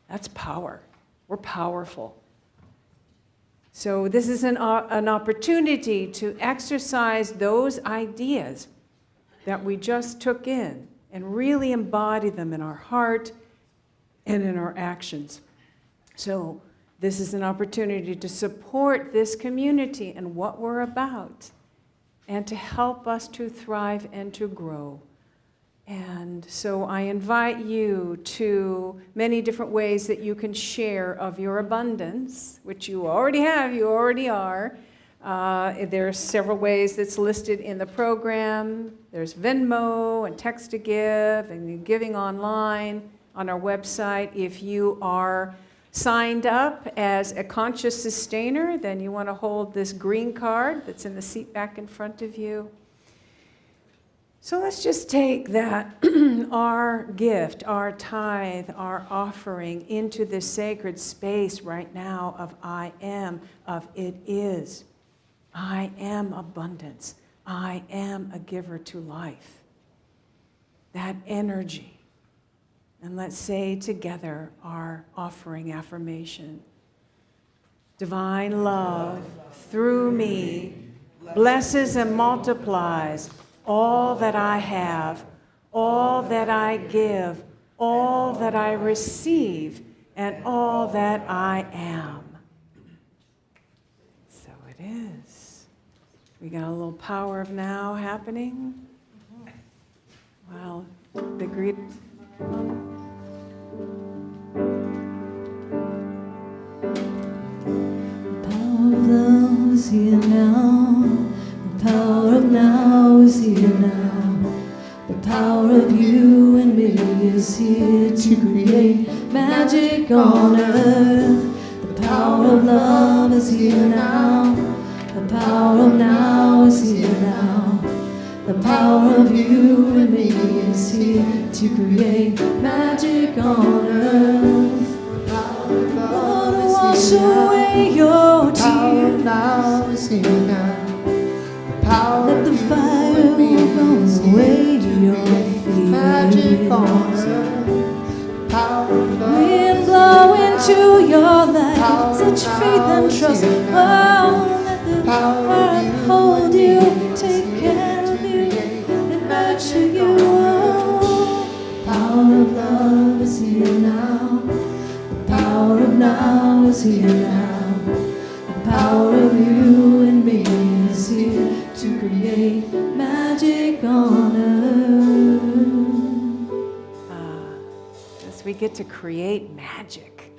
[SPEAKER 3] that's power. We're powerful. So this is an opportunity to exercise those ideas that we just took in and really embody them in our heart and in our actions. So this is an opportunity to support this community and what we're about, and to help us to thrive and to grow. And so I invite you to many different ways that you can share of your abundance, which you already have, you already are. There are several ways that's listed in the program. There's Venmo and text to give and giving online on our website. If you are signed up as a conscious sustainer, then you want to hold this green card that's in the seat back in front of you. So let's just take that, our gift, our tithe, our offering into this sacred space right now of I am, of it is. I am abundance. I am a giver to life. That energy. And let's say together our offering affirmation. Divine love through me blesses and multiplies all that I have, all that I give, all that I receive, and all that I am. is. We got a little power of now happening. Wow, the greet.
[SPEAKER 7] Power of love is here now. The power of now is here now. The power of you and me is here to create magic on earth. The power of love is here now. The power of now is here now. The power of you and me is here to create magic on earth. Lord, wash away your tears.
[SPEAKER 2] Now is here now.
[SPEAKER 7] Let the fire burn away your
[SPEAKER 2] Magic on
[SPEAKER 7] fears.
[SPEAKER 2] earth. Power of love.
[SPEAKER 7] Wind blow into your life, such faith and trust. Oh, let the earth hold you, take care of you, and nurture you. Oh, power of love is here now. The power of now is here now. The power of you and me is here to create magic on earth.
[SPEAKER 3] As we get to create magic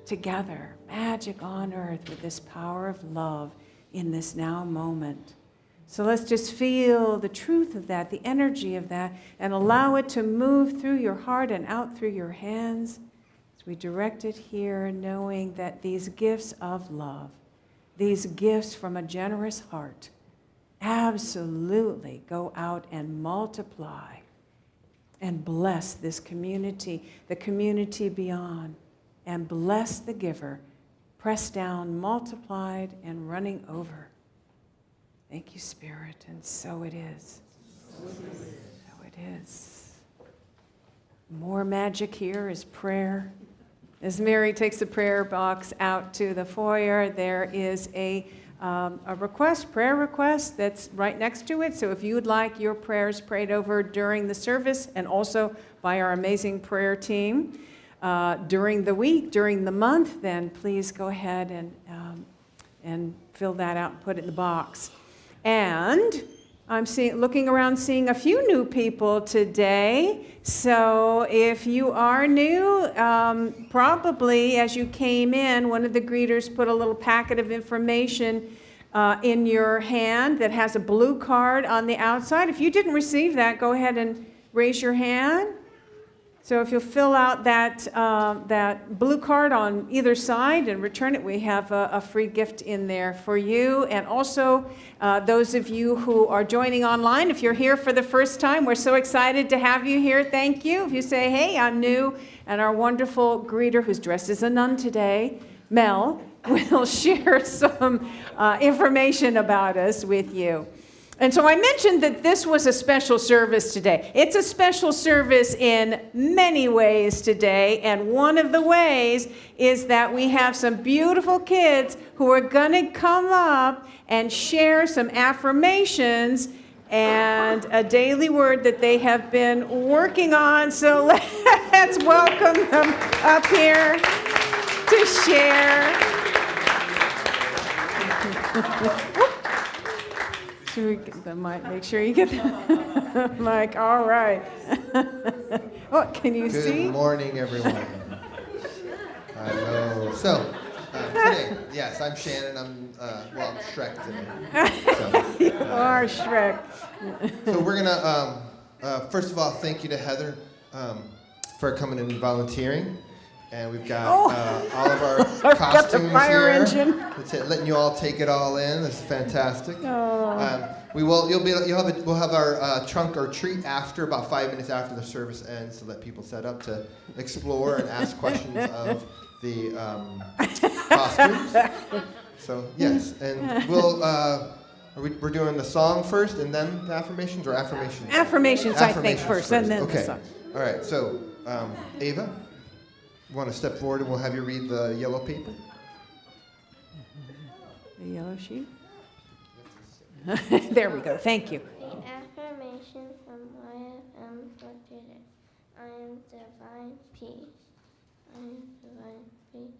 [SPEAKER 3] together, magic on earth with this power of love in this now moment. So let's just feel the truth of that, the energy of that, and allow it to move through your heart and out through your hands as we direct it here, knowing that these gifts of love, these gifts from a generous heart, absolutely go out and multiply and bless this community, the community beyond, and bless the giver, pressed down, multiplied, and running over. Thank you, Spirit, and so it is. So it is. More magic here is prayer. As Mary takes the prayer box out to the foyer, there is a prayer request that's right next to it. So if you would like your prayers prayed over during the service and also by our amazing prayer team during the week, during the month, then please go ahead and fill that out and put it in the box. And I'm looking around, seeing a few new people today. So if you are new, probably as you came in, one of the greeters put a little packet of information in your hand that has a blue card on the outside. If you didn't receive that, go ahead and raise your hand. So if you'll fill out that blue card on either side and return it, we have a free gift in there for you. And also, those of you who are joining online, if you're here for the first time, we're so excited to have you here. Thank you. If you say, hey, I'm new, and our wonderful greeter who's dressed as a nun today, Mel, will share some information about us with you. And so I mentioned that this was a special service today. It's a special service in many ways today, and one of the ways is that we have some beautiful kids who are going to come up and share some affirmations and a daily word that they have been working on. So let's welcome them up here to share. Should we get the mic? Make sure you get the mic. All right. Oh, can you see?
[SPEAKER 9] Good morning, everyone. I know. So, today, yes, I'm Shannon. I'm Shrek today.
[SPEAKER 3] You are Shrek.
[SPEAKER 9] So we're gonna, first of all, thank you to Heather for coming and volunteering. And we've got all of our
[SPEAKER 3] I've got the
[SPEAKER 9] costumes
[SPEAKER 3] fire
[SPEAKER 9] here.
[SPEAKER 3] engine.
[SPEAKER 9] Letting you all take it all in. This is fantastic.
[SPEAKER 3] Oh.
[SPEAKER 9] We'll have our trunk or treat after, about 5 minutes after the service ends, to let people set up to explore and ask questions of the costumes. So yes, and we're doing the song first and then the affirmations, or affirmations?
[SPEAKER 3] Affirmations, I think, first, and then the song.
[SPEAKER 9] All right. So Ava, you want to step forward and we'll have you read the yellow paper?
[SPEAKER 3] The yellow sheet? There we go. Thank you.
[SPEAKER 10] The affirmation from YFM for today. I am divine peace. I am divine peace.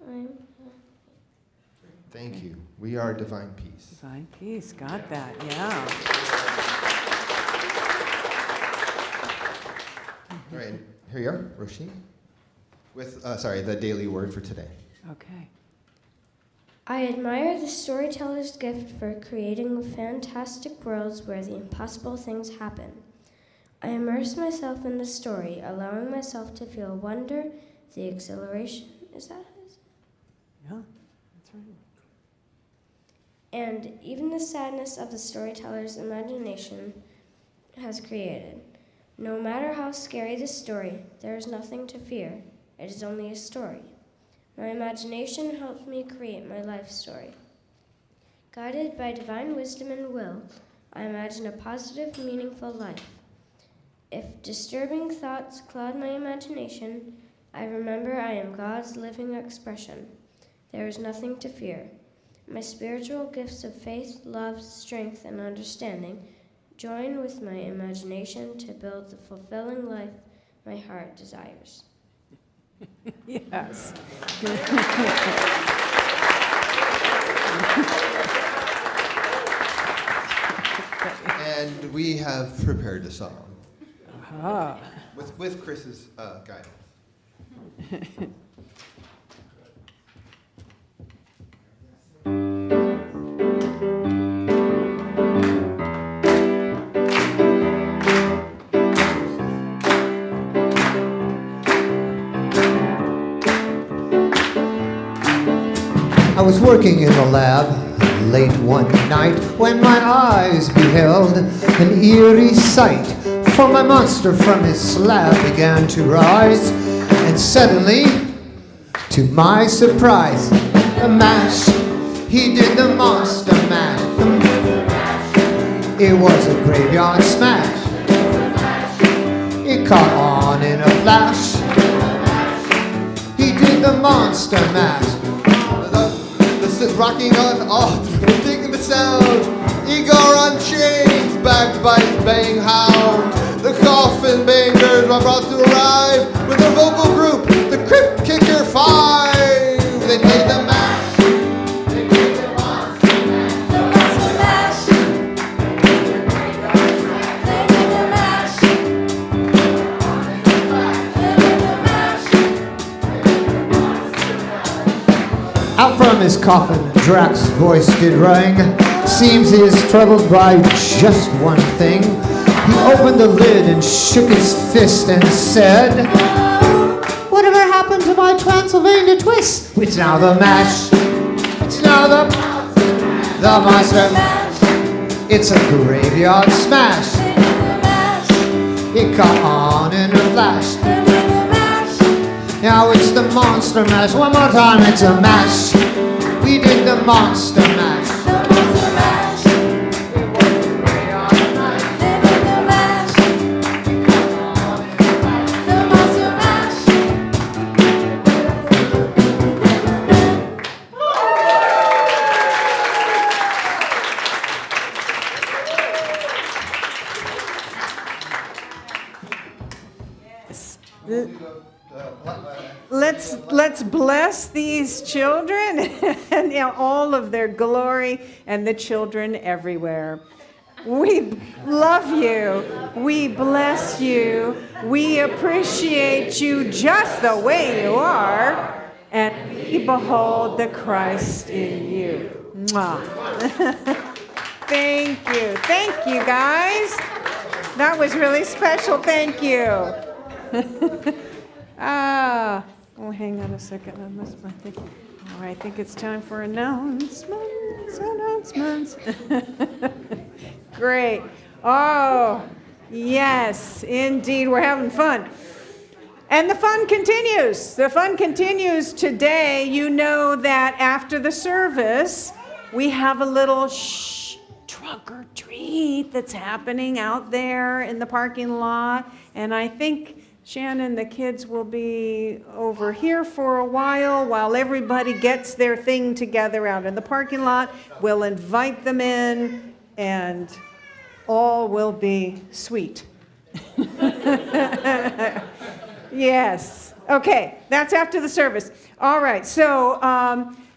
[SPEAKER 10] I am divine peace.
[SPEAKER 9] Thank you. We are divine peace.
[SPEAKER 3] Divine peace. Got that. Yeah.
[SPEAKER 9] All right, and here you are, Roisin, with, the daily word for today.
[SPEAKER 3] Okay.
[SPEAKER 10] I admire the storyteller's gift for creating fantastic worlds where the impossible things happen. I immerse myself in the story, allowing myself to feel wonder, the exhilaration, is that it?
[SPEAKER 3] Yeah, that's right.
[SPEAKER 10] And even the sadness of the storyteller's imagination has created. No matter how scary the story, there is nothing to fear. It is only a story. My imagination helps me create my life story. Guided by divine wisdom and will, I imagine a positive, meaningful life. If disturbing thoughts cloud my imagination, I remember I am God's living expression. There is nothing to fear. My spiritual gifts of faith, love, strength, and understanding join with my imagination to build the fulfilling life my heart desires.
[SPEAKER 3] Yes.
[SPEAKER 9] And we have prepared a song
[SPEAKER 3] Ah.
[SPEAKER 9] with Chris's guidance.
[SPEAKER 2] I was working in the lab late one night when my eyes beheld an eerie sight. For my monster from his slab began to rise, and suddenly, to my surprise, the mash, he did the monster mash. It was a graveyard smash. It caught on in a flash. He did the monster mash.
[SPEAKER 9] Rocking on off, digging the sound. Igor on chains, backed by his baying hound. The coffin bangers were brought to arrive with their vocal group, the Crypt Kicker 5. They played the mash. They played the monster mash.
[SPEAKER 7] The monster mash. They did the mash. They did the mash.
[SPEAKER 2] Out from his coffin, Drax's voice did ring. Seems he is troubled by just one thing. He opened the lid and shook his fist and said, "Whatever happened to my Transylvania twist? It's now the mash. It's now the monster mash. It's a graveyard smash. It caught on in a flash. Now it's the monster mash. One more time, it's a mash. We did the monster mash.
[SPEAKER 7] The monster mash. They did the mash. The monster mash.
[SPEAKER 3] Let's bless these children and all of their glory and the children everywhere. We love you. We bless you. We appreciate you just the way you are. And we behold the Christ in you. Mwah. Thank you. Thank you, guys. That was really special. Thank you. Oh, hang on a second. I missed my thing. All right, I think it's time for announcements. Great. Oh, yes, indeed. We're having fun. And the fun continues. The fun continues today. You know that after the service, we have a little trunk or treat that's happening out there in the parking lot. And I think Shannon, the kids will be over here for a while everybody gets their thing together out in the parking lot. We'll invite them in, and all will be sweet. Yes. Okay, that's after the service. All right, so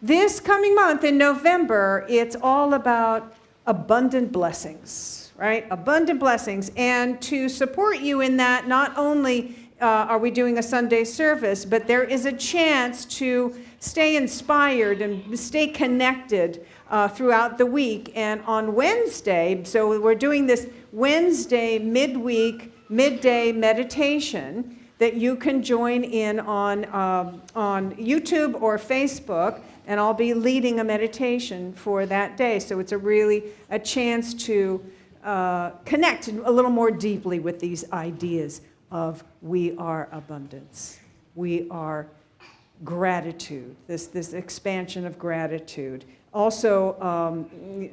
[SPEAKER 3] This coming month in November, it's all about abundant blessings, right? Abundant blessings. And to support you in that, not only are we doing a Sunday service, but there is a chance to stay inspired and stay connected throughout the week. And on Wednesday, so we're doing this Wednesday midday meditation that you can join in on YouTube or Facebook, and I'll be leading a meditation for that day. So it's a chance to connect a little more deeply with these ideas of we are abundance. We are gratitude, this expansion of gratitude. Also,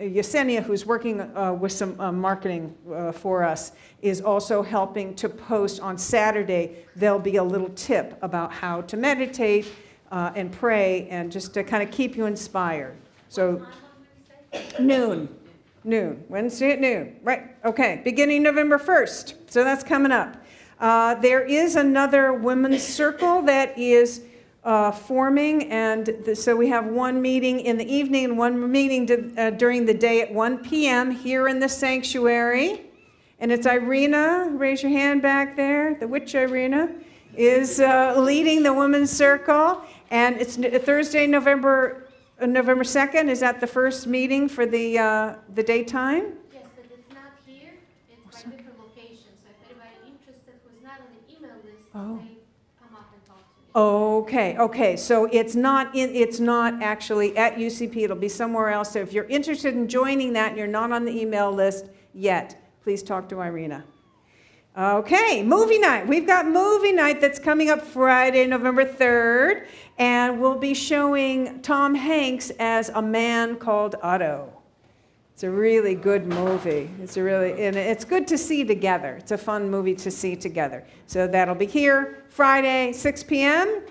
[SPEAKER 3] Yesenia, who's working with some marketing for us, is also helping to post on Saturday. There'll be a little tip about how to meditate and pray and just to kind of keep you inspired. So, noon, Wednesday at noon, right? Okay, beginning November 1st. So that's coming up. There is another women's circle that is forming, and so we have one meeting in the evening and one meeting during the day at 1 p.m. here in the sanctuary. And it's Irina, raise your hand back there, the witch Irina, is leading the women's circle. And it's Thursday, November 2nd. Is that the first meeting for the daytime?
[SPEAKER 11] Yes, but it's not here. It's by different locations. So if anybody interested who's not on the email list, they come up and talk to me.
[SPEAKER 3] Okay. So it's not actually at UCP. It'll be somewhere else. So if you're interested in joining that and you're not on the email list yet, please talk to Irina. Okay, movie night. We've got movie night that's coming up Friday, November 3rd, and we'll be showing Tom Hanks as a man called Otto. It's a really good movie. And it's good to see together. It's a fun movie to see together. So that'll be here Friday, 6 p.m.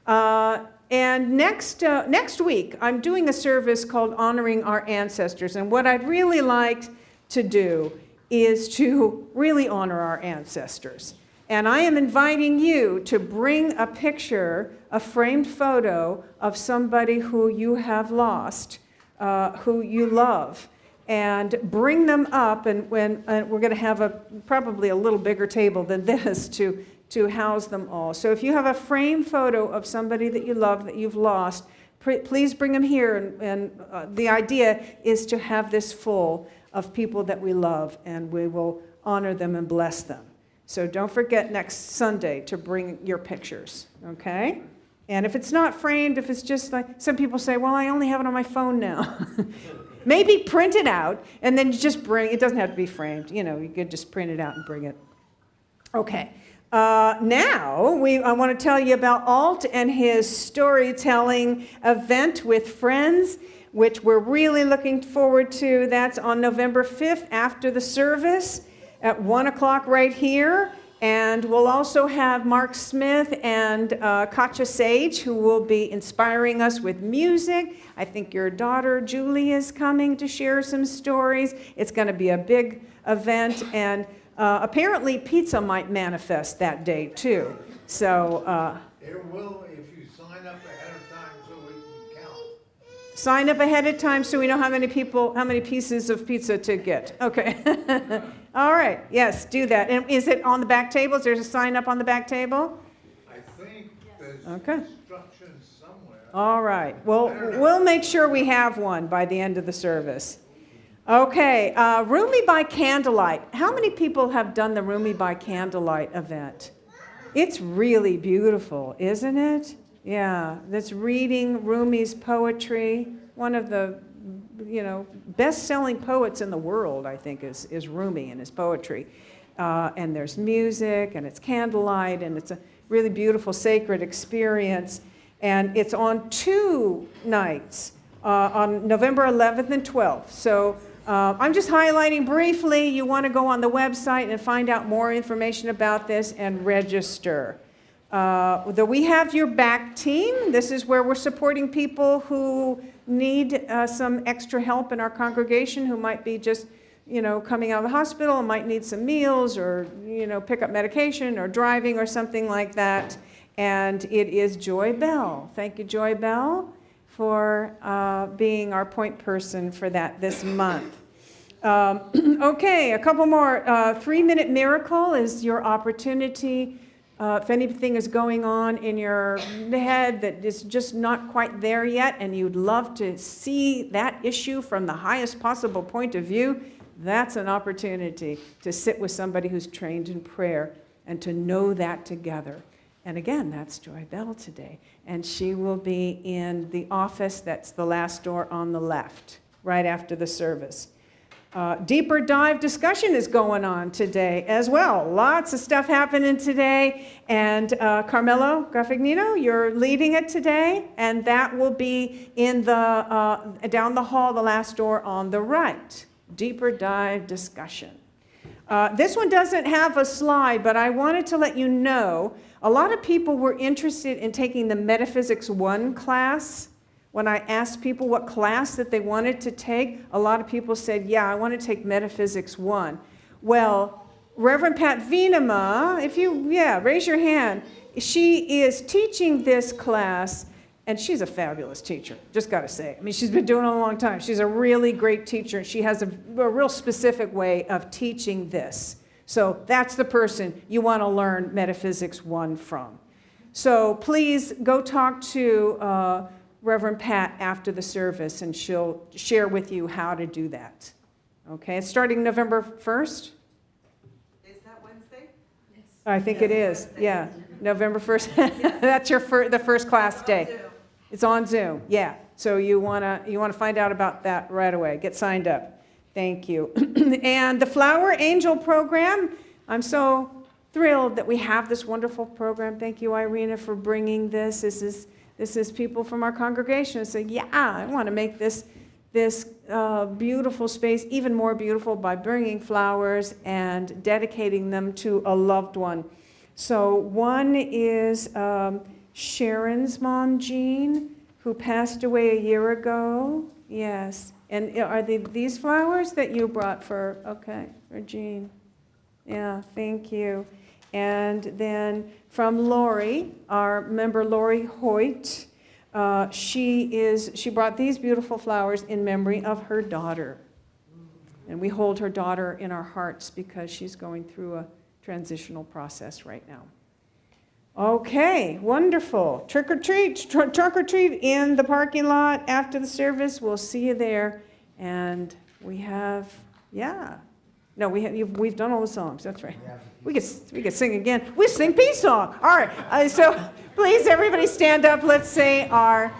[SPEAKER 3] And next week, I'm doing a service called Honoring Our Ancestors, and what I'd really like to do is to really honor our ancestors. And I am inviting you to bring a picture, a framed photo of somebody who you have lost, who you love, and bring them up. And we're going to have probably a little bigger table than this to house them all. So if you have a framed photo of somebody that you love, that you've lost, please bring them here. And the idea is to have this full of people that we love, and we will honor them and bless them. So don't forget next Sunday to bring your pictures, okay? And if it's not framed, if it's just like, some people say, well, I only have it on my phone now. Maybe print it out, and then you just bring, it doesn't have to be framed. You could just print it out and bring it. Okay. Now, I want to tell you about Alt and his storytelling event with friends, which we're really looking forward to. That's on November 5th after the service at 1 o'clock right here. And we'll also have Mark Smith and Katja Sage, who will be inspiring us with music. I think your daughter, Julie, is coming to share some stories. It's going to be a big event, and apparently pizza might manifest that day, too. So
[SPEAKER 12] It will if you sign up ahead of time so we can count.
[SPEAKER 3] Sign up ahead of time so we know how many pieces of pizza to get. Okay. All right. Yes, do that. And is it on the back table? Is there a sign up on the back table?
[SPEAKER 12] I think there's instructions somewhere.
[SPEAKER 3] All right. Well, we'll make sure we have one by the end of the service. Okay. Rumi by Candlelight. How many people have done the Rumi by Candlelight event? It's really beautiful, isn't it? Yeah, that's reading Rumi's poetry. One of the, best-selling poets in the world, I think, is Rumi and his poetry. And there's music, and it's candlelight, and it's a really beautiful, sacred experience. And it's on 2 nights, on November 11th and 12th. So I'm just highlighting briefly. You want to go on the website and find out more information about this and register. We have your back team. This is where we're supporting people who need some extra help in our congregation, who might be just, coming out of the hospital and might need some meals or, pick up medication or driving or something like that. And it is Joy Bell. Thank you, Joy Bell, for being our point person for that this month. Okay, a couple more. 3-minute miracle is your opportunity. If anything is going on in your head that is just not quite there yet, and you'd love to see that issue from the highest possible point of view, that's an opportunity to sit with somebody who's trained in prayer and to know that together. And again, that's Joy Bell today. And she will be in the office that's the last door on the left, right after the service. Deeper dive discussion is going on today as well. Lots of stuff happening today. And Carmelo Graffignino, you're leading it today. And that will be in the down the hall, the last door on the right. Deeper dive discussion. This one doesn't have a slide, but I wanted to let you know, a lot of people were interested in taking the Metaphysics 1 class. When I asked people what class that they wanted to take, a lot of people said, yeah, I want to take Metaphysics 1. Well, Reverend Pat Venema, raise your hand. She is teaching this class, and she's a fabulous teacher, just got to say. I mean, she's been doing it a long time. She's a really great teacher. She has a real specific way of teaching this. So that's the person you want to learn Metaphysics 1 from. So please go talk to Reverend Pat after the service, and she'll share with you how to do that. Okay, it's starting November 1st?
[SPEAKER 13] Is that Wednesday?
[SPEAKER 3] Yes. I think it is, yeah. November 1st. That's the first class day. It's on Zoom, yeah. So you wanna find out about that right away. Get signed up. Thank you. And the Flower Angel program, I'm so thrilled that we have this wonderful program. Thank you, Irina, for bringing this. This is people from our congregation who say, yeah, I want to make this beautiful space even more beautiful by bringing flowers and dedicating them to a loved one. So one is Sharon's mom, Jean, who passed away a year ago. Yes. And are they these flowers that you brought for Jean? Yeah, thank you. And then from Lori, our member Lori Hoyt, she brought these beautiful flowers in memory of her daughter. And we hold her daughter in our hearts because she's going through a transitional process right now. Okay, wonderful. Trick or treat, trunk or treat in the parking lot after the service. We'll see you there. And we have, no, we've done all the songs. That's right. We could sing again. We sing peace song. All right. So please, everybody, stand up. Let's say our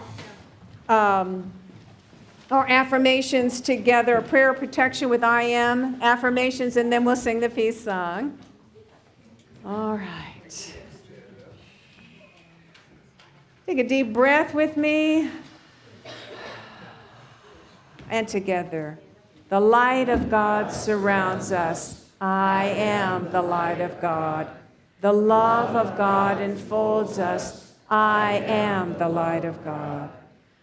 [SPEAKER 3] affirmations together. A prayer of protection with I am affirmations, and then we'll sing the peace song. All right. Take a deep breath with me. And together. The light of God surrounds us. I am the light of God. The love of God enfolds us. I am the light of God.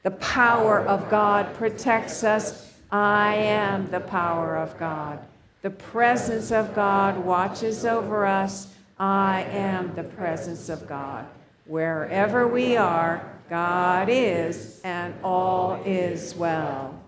[SPEAKER 3] The power of God protects us. I am the power of God. The presence of God watches over us. I am the presence of God. Wherever we are, God is, and all is well.